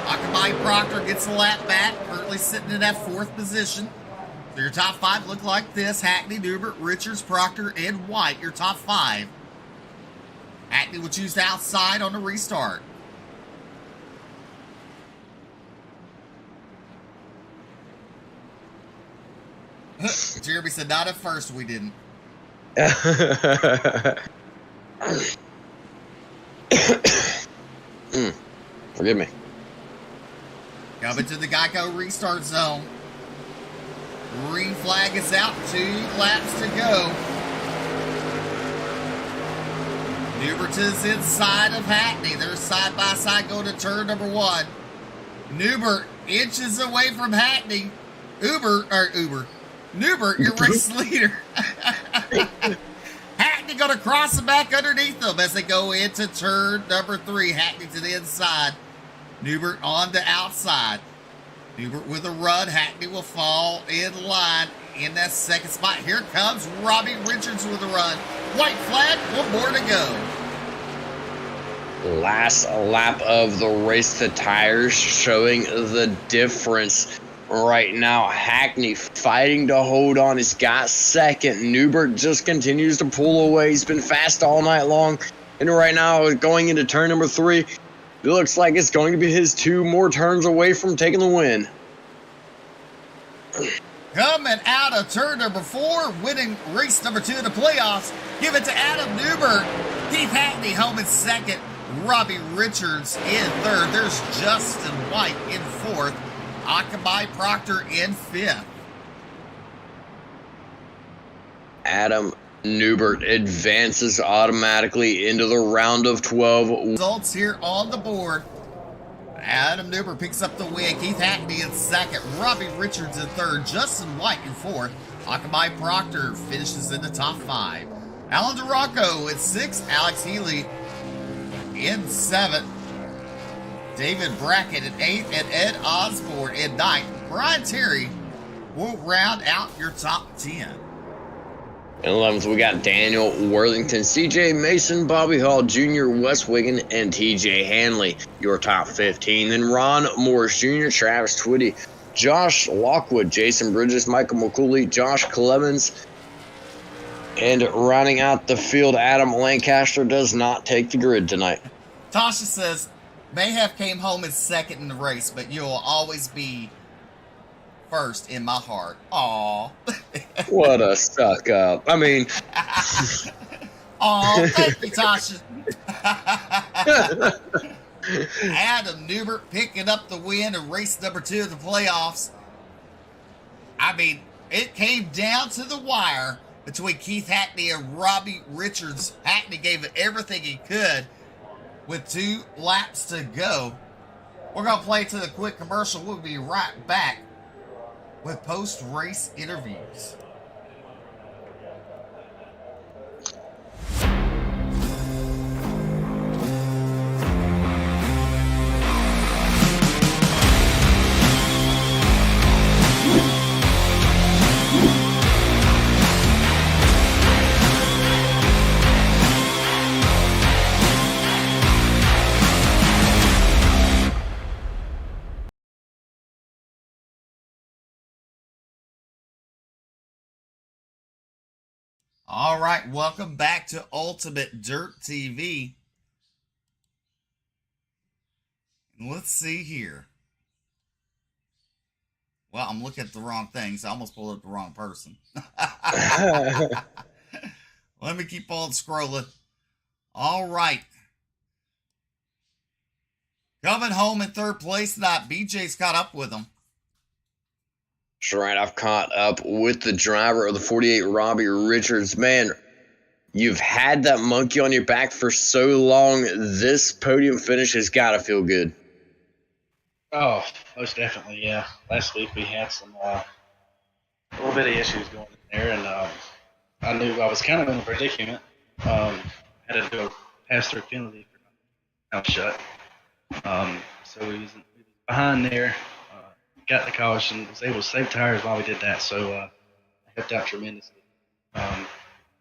Akamai Proctor gets a lap back, currently sitting in that 4th position. So your top 5 look like this: Hackney, Newbert, Richards, Proctor, and White. Your top 5. Hackney will choose the outside on the restart. Jeremy said, not at first, we didn't. Forgive me. Coming to the Geico restart zone. Green flag is out. 2 laps to go. Newbert is inside of Hackney. They're side by side going to turn number 1. Newbert inches away from Hackney. Newbert, your race leader. Hackney going to cross him back underneath them as they go into turn number 3. Hackney to the inside. Newbert on the outside. Newbert with a run. Hackney will fall in line in that 2nd spot. Here comes Robbie Richards with a run. White flag, 1 more to go. Last lap of the race, the tires showing the difference. Right now, Hackney fighting to hold on. He's got 2nd. Newbert just continues to pull away. He's been fast all night long. And right now, going into turn number 3, it looks like it's going to be his 2 more turns away from taking the win. Coming out of turn number 4, winning race number 2 in the playoffs. Give it to Adam Newbert. Keith Hackney home in 2nd. Robbie Richards in 3rd. There's Justin White in 4th. Akamai Proctor in 5th. Adam Newbert advances automatically into the round of 12. Results here on the board. Adam Newbert picks up the win. Keith Hackney in 2nd. Robbie Richards in 3rd. Justin White in 4th. Akamai Proctor finishes in the top 5. Alan DeRocco in 6th. Alex Healy in 7th. David Brackett in 8th, and Ed Osborne in 9th. Brian Terry will round out your top 10. In 11th, we got Daniel Worthington, CJ Mason, Bobby Hall Jr., Wes Wiggin, and TJ Hanley, your top 15. Then Ron Morris Jr., Travis Twitty, Josh Lockwood, Jason Bridges, Michael McCooley, Josh Clemens, and rounding out the field, Adam Lancaster does not take the grid tonight. Tasha says, may have came home in 2nd in the race, but you'll always be 1st in my heart. Aw. What a suck up. I mean. Aw, thank you, Tasha. Adam Newbert picking up the win in race number 2 of the playoffs. I mean, it came down to the wire between Keith Hackney and Robbie Richards. Hackney gave it everything he could with 2 laps to go. We're going to play to the quick commercial. We'll be right back with post-race interviews. All right, welcome back to Ultimate Dirt TV. Let's see here. Well, I'm looking at the wrong things. I almost pulled up the wrong person. Let me keep on scrolling. All right. Coming home in third place tonight, BJ's caught up with him. That's right. I've caught up with the driver of the 48, Robbie Richards. Man, you've had that monkey on your back for so long. This podium finish has got to feel good. Oh, most definitely, yeah. Last week we had some a little bit of issues going in there, and I knew I was kind of in a predicament. Had to do a pass-through penalty for mouth shut. So we was behind there, got the caution, was able to save tires while we did that, so I helped out tremendously. Getting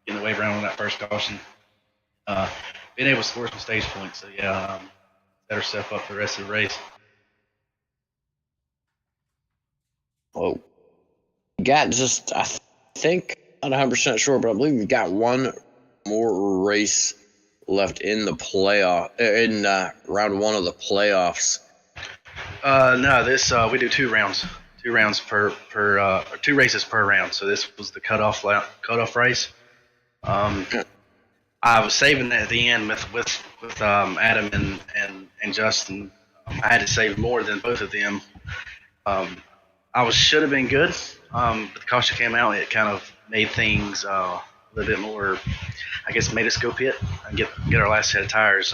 the wave around on that first caution. Being able to score some stage points, so yeah, set herself up for the rest of the race. Well, you got just, I think, not 100% sure, but I believe you've got one more race left in the playoff, in round one of the playoffs. No, this we do 2 rounds, 2 rounds per 2 races per round. So this was the cutoff race. I was saving that at the end with Adam and Justin. I had to save more than both of them. I should have been good, but the caution came out. It kind of made things a little bit more. I guess made us go pit and get our last set of tires.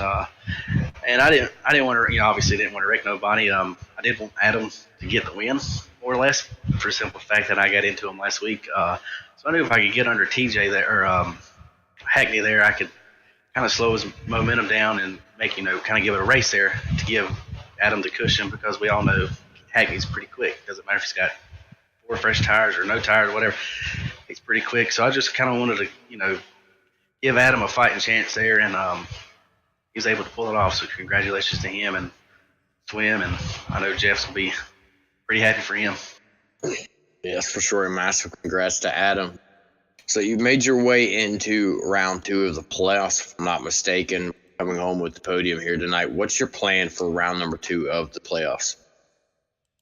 And I didn't want to, obviously didn't want to wreck nobody. I did want Adam to get the win, more or less, for the simple fact that I got into him last week. So I knew if I could get under TJ there or Hackney there, I could kind of slow his momentum down and make kind of give it a race there to give Adam the cushion, because we all know Hackney's pretty quick. Doesn't matter if he's got 4 fresh tires or no tires or whatever. He's pretty quick. So I just kind of wanted to, give Adam a fighting chance there, and he was able to pull it off. So congratulations to him and Swim, and I know Jeff's will be pretty happy for him. Yes, for sure. Massive congrats to Adam. So you made your way into round 2 of the playoffs, if I'm not mistaken, coming home with the podium here tonight. What's your plan for round number 2 of the playoffs?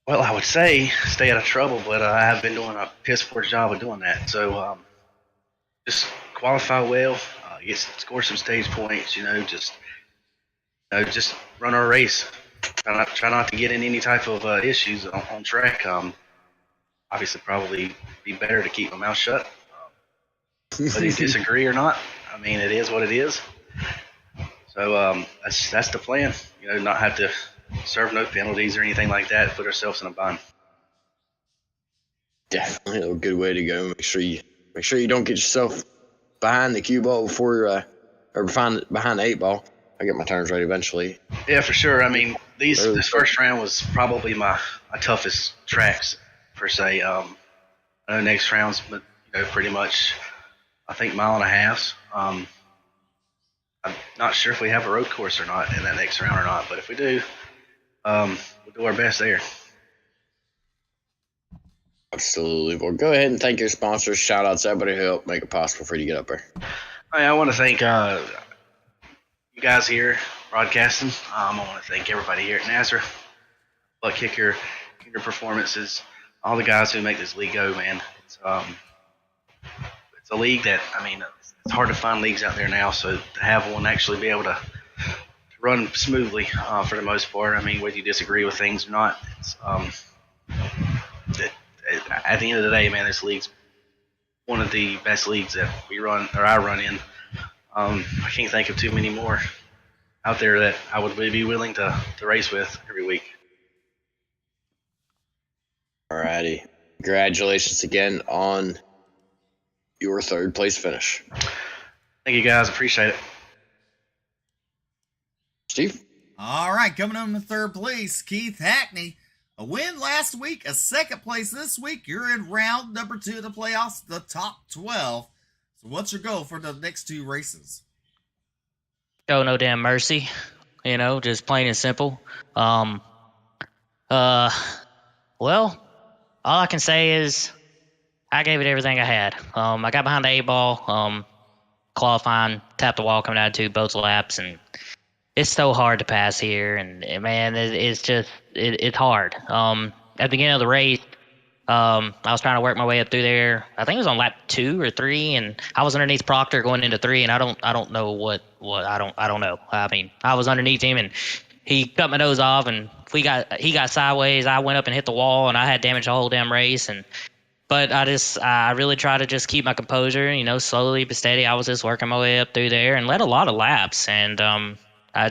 Well, I would say stay out of trouble, but I have been doing a piss poor job of doing that. So just qualify well, score some stage points. Just run our race. Try not to get in any type of issues on track. Obviously, probably be better to keep my mouth shut. Whether you disagree or not, it is what it is. So that's the plan. Not have to serve no penalties or anything like that. Put ourselves in a bind. Definitely a good way to go. Make sure you don't get yourself behind the cue ball before you're or behind the 8 ball. I get my turns right eventually. Yeah, for sure. This first round was probably my toughest tracks per se. I know next round's pretty much I think 1.5 miles. I'm not sure if we have a road course or not in that next round or not, but if we do, we'll do our best there. Absolutely. Well, go ahead and thank your sponsors. Shout out to everybody who helped make it possible for you to get up there. I want to thank you guys here broadcasting. I want to thank everybody here at Nazareth, Butt Kicker Performances, all the guys who make this league go, man. It's a league that, it's hard to find leagues out there now, so to have one actually be able to run smoothly for the most part. Whether you disagree with things or not, it's, at the end of the day, man, this league's one of the best leagues that I run in. I can't think of too many more out there that I would be willing to race with every week. Alrighty. Congratulations again on your 3rd place finish. Thank you, guys. Appreciate it. Steve? All right, coming on in 3rd place, Keith Hackney. A win last week, a 2nd place this week. You're in round number 2 of the playoffs, the top 12. So what's your goal for the next 2 races? Show no damn mercy, just plain and simple. Well, all I can say is I gave it everything I had. I got behind the 8 ball, qualifying, tapped the wall coming out of two both laps, and it's so hard to pass here. And man, it's hard. At the beginning of the race, I was trying to work my way up through there. I think it was on lap 2 or 3, and I was underneath Proctor going into 3, and I don't know what I don't know. I mean, I was underneath him, and he cut my nose off, and he got sideways. I went up and hit the wall, and I had damage the whole damn race. But I really try to just keep my composure, slowly but steady. I was just working my way up through there and led a lot of laps. And I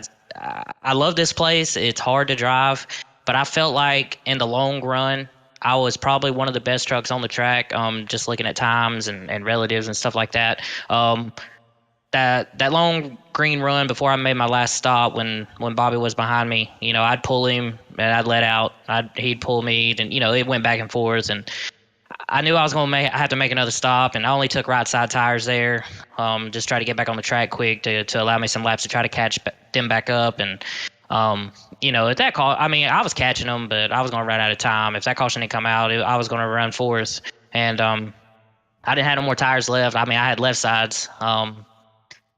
love this place. It's hard to drive, but I felt like in the long run, I was probably one of the best trucks on the track. Just looking at times and relatives and stuff like that. That long green run before I made my last stop, when Bobby was behind me, I'd pull him and I'd let out. He'd pull me, and it went back and forth. And I knew I was going to have to make another stop, and I only took right side tires there. Just try to get back on the track quick to allow me some laps to try to catch them back up. And at that call, I mean, I was catching them, but I was going to run out of time. If that caution didn't come out, I was going to run fourth. And I didn't have no more tires left. I mean, I had left sides.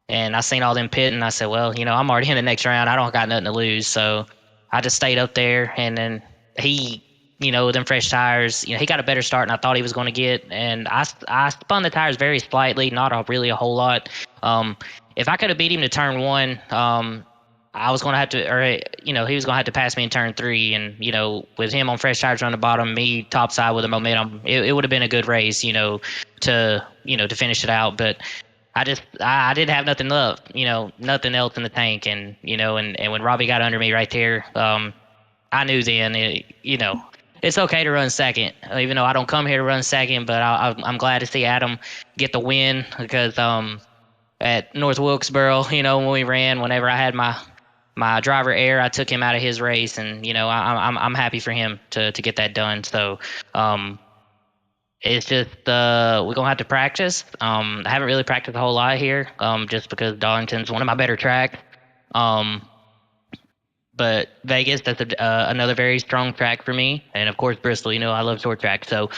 And I seen all them pitting. I said, well, I'm already in the next round. I don't got nothing to lose. So I just stayed up there, and then he, with them fresh tires, he got a better start than I thought he was going to get. And I spun the tires very slightly, not really a whole lot. If I could have beat him to turn 1, I was going to have to, or, he was going to have to pass me in turn 3. And, with him on fresh tires on the bottom, me topside with the momentum, it would have been a good race, to finish it out. But I didn't have nothing left, nothing else in the tank. And, and when Robbie got under me right there, I knew then, it's okay to run second, even though I don't come here to run second. But I'm glad to see Adam get the win, because at North Wilkesboro, when we ran, whenever I had my driver error, I took him out of his race, and I'm happy for him to get that done. So it's just we're gonna have to practice. I haven't really practiced a whole lot here, just because Darlington's one of my better tracks. But Vegas, that's another very strong track for me. And, of course, Bristol, I love short track. So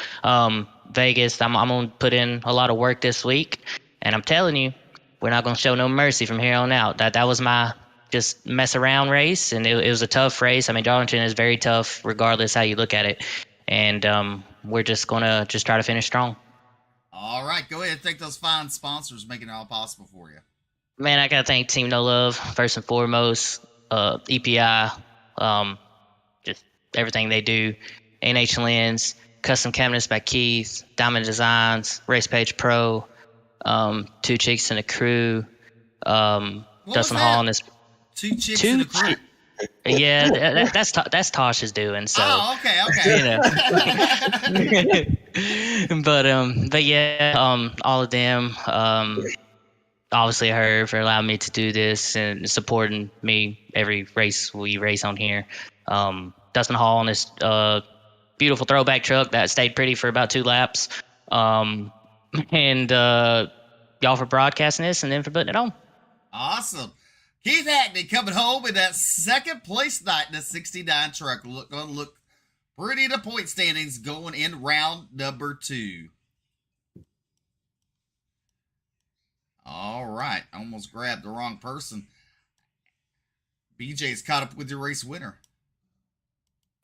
Vegas, I'm going to put in a lot of work this week. And I'm telling you, we're not going to show no mercy from here on out. That was my just mess around race, and it was a tough race. I mean, Darlington is very tough regardless how you look at it. And we're just going to try to finish strong. All right, go ahead and thank those fine sponsors making it all possible for you. Man, I got to thank Team No Love, first and foremost. EPI, just everything they do, NH Lens, Custom Cabinets by Keith, Diamond Designs, Race Page Pro, Two Chicks in a Crew, Dustin Hall and his Two Chicks in a Crew. Yeah, that's Tosh's doing. So. Oh, okay. But yeah, all of them. Obviously her for allowing me to do this and supporting me every race we race on here. Dustin Hall on this beautiful throwback truck that stayed pretty for about 2 laps. And y'all for broadcasting this and then for putting it on. Awesome. Keith Hackney coming home in that second place night in the 69 truck. Going to look pretty in the point standings going in round number 2. All right. Almost grabbed the wrong person. BJ's caught up with your race winner.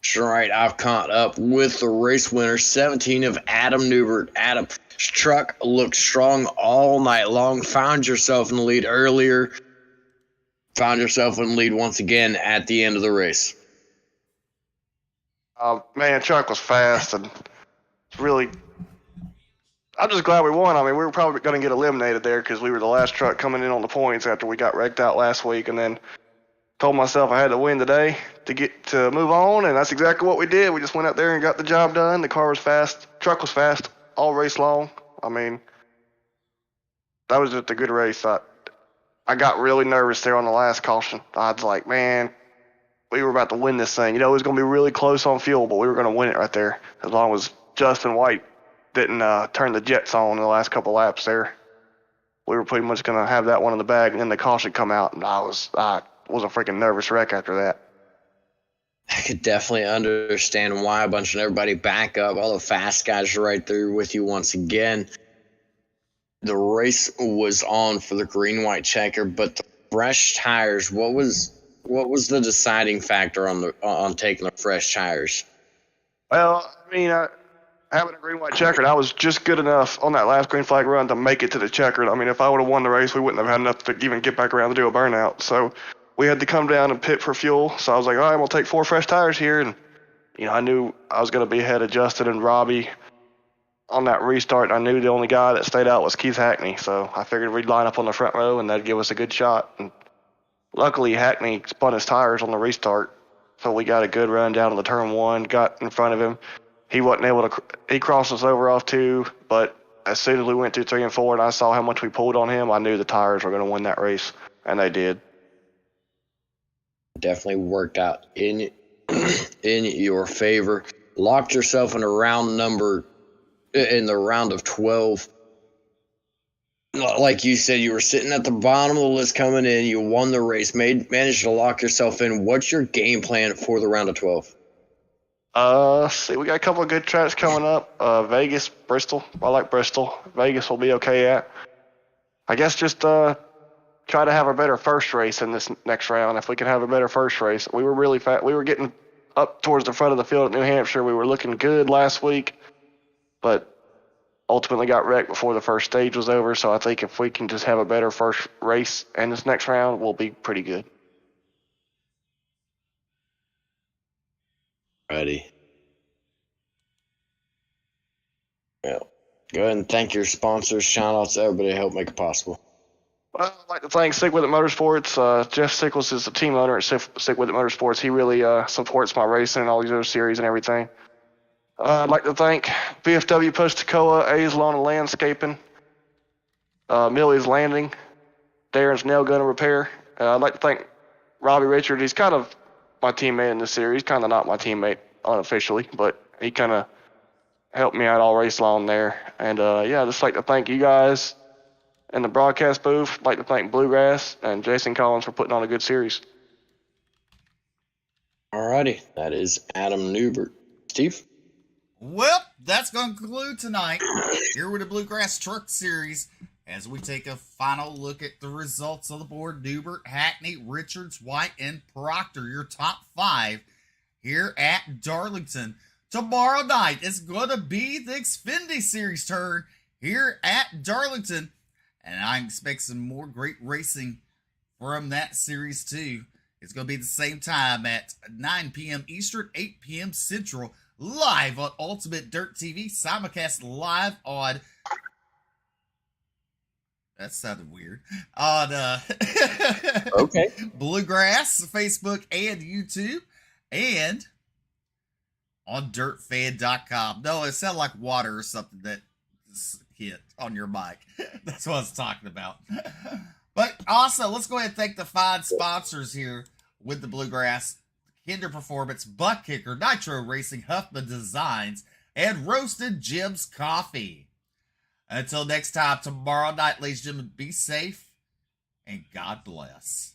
That's right. I've caught up with the race winner, 17 of Adam Newbert. Adam's truck looked strong all night long. Found yourself in the lead earlier. Found yourself in the lead once again at the end of the race. Man, truck was fast, and it's really... I'm just glad we won. I mean, we were probably going to get eliminated there because we were the last truck coming in on the points after we got wrecked out last week, and then told myself I had to win today to move on, and that's exactly what we did. We just went out there and got the job done. The car was fast. Truck was fast all race long. I mean, that was just a good race. I got really nervous there on the last caution. I was like, man, we were about to win this thing. It was going to be really close on fuel, but we were going to win it right there as long as Justin White didn't turn the jets on in the last couple laps there. We were pretty much going to have that one in the bag, and then the caution come out, and I was a freaking nervous wreck after that. I could definitely understand why a bunch of everybody back up. All the fast guys are right there with you once again. The race was on for the green-white checker, but the fresh tires. What was the deciding factor on taking the fresh tires? Well, I mean, having a green-white checkered, I was just good enough on that last green flag run to make it to the checkered. I mean, if I would have won the race, we wouldn't have had enough to even get back around to do a burnout. So we had to come down and pit for fuel. So I was like, all right, we'll take 4 fresh tires here. And, I knew I was going to be ahead of Justin and Robbie on that restart. I knew the only guy that stayed out was Keith Hackney. So I figured we'd line up on the front row and that'd give us a good shot. And luckily, Hackney spun his tires on the restart. So we got a good run down to the turn 1, got in front of him. He wasn't able to, he crossed us over off 2, but as soon as we went to 3 and 4 and I saw how much we pulled on him, I knew the tires were going to win that race, and they did. Definitely worked out in your favor. Locked yourself in the round of 12. Like you said, you were sitting at the bottom of the list coming in. You won the race, managed to lock yourself in. What's your game plan for the round of 12? See, we got a couple of good tracks coming up. Vegas, Bristol. I like Bristol. Vegas will be okay at. I guess just try to have a better first race in this next round. If we can have a better first race, we were really fat. We were getting up towards the front of the field at New Hampshire. We were looking good last week, but ultimately got wrecked before the first stage was over. So I think if we can just have a better first race in this next round, we'll be pretty good. Ready. Well, go ahead and thank your sponsors. Shout out to everybody to help make it possible. Well, I'd like to thank Sick With It Motorsports. Jeff Sickles is the team owner at Sick With It Motorsports. He really supports my racing and all these other series and everything. I'd like to thank BFW Post-Tacoma, A's Lawn and Landscaping, Millie's Landing, Darren's Nail Gun and Repair. I'd like to thank Robbie Richard. He's kind of my teammate in this series. Kind of not my teammate unofficially, but he kind of helped me out all race long there. And I'd just like to thank you guys in the broadcast booth. I'd like to thank Bluegrass and Jason Collins for putting on a good series. Alrighty, that is Adam Newbert. Steve? Well, that's going to conclude tonight here with the Bluegrass Truck Series as we take a final look at the results of the board. Newbert, Hackney, Richards, White, and Proctor, your top 5 here at Darlington. Tomorrow night is going to be the Xfinity Series turn here at Darlington, and I expect some more great racing from that series too. It's going to be the same time at 9 p.m. Eastern, 8 p.m. Central, live on Ultimate Dirt TV, simulcast live on, that sounded weird, on okay. Bluegrass, Facebook, and YouTube, and on dirtfan.com. No, it sounded like water or something that hit on your mic. That's what I was talking about. But also, let's go ahead and thank the fine sponsors here with the Bluegrass: Kinder Performance, Buck Kicker, Nitro Racing, Huffman Designs, and Roasted Jim's Coffee. Until next time, tomorrow night, ladies and gentlemen, be safe and God bless.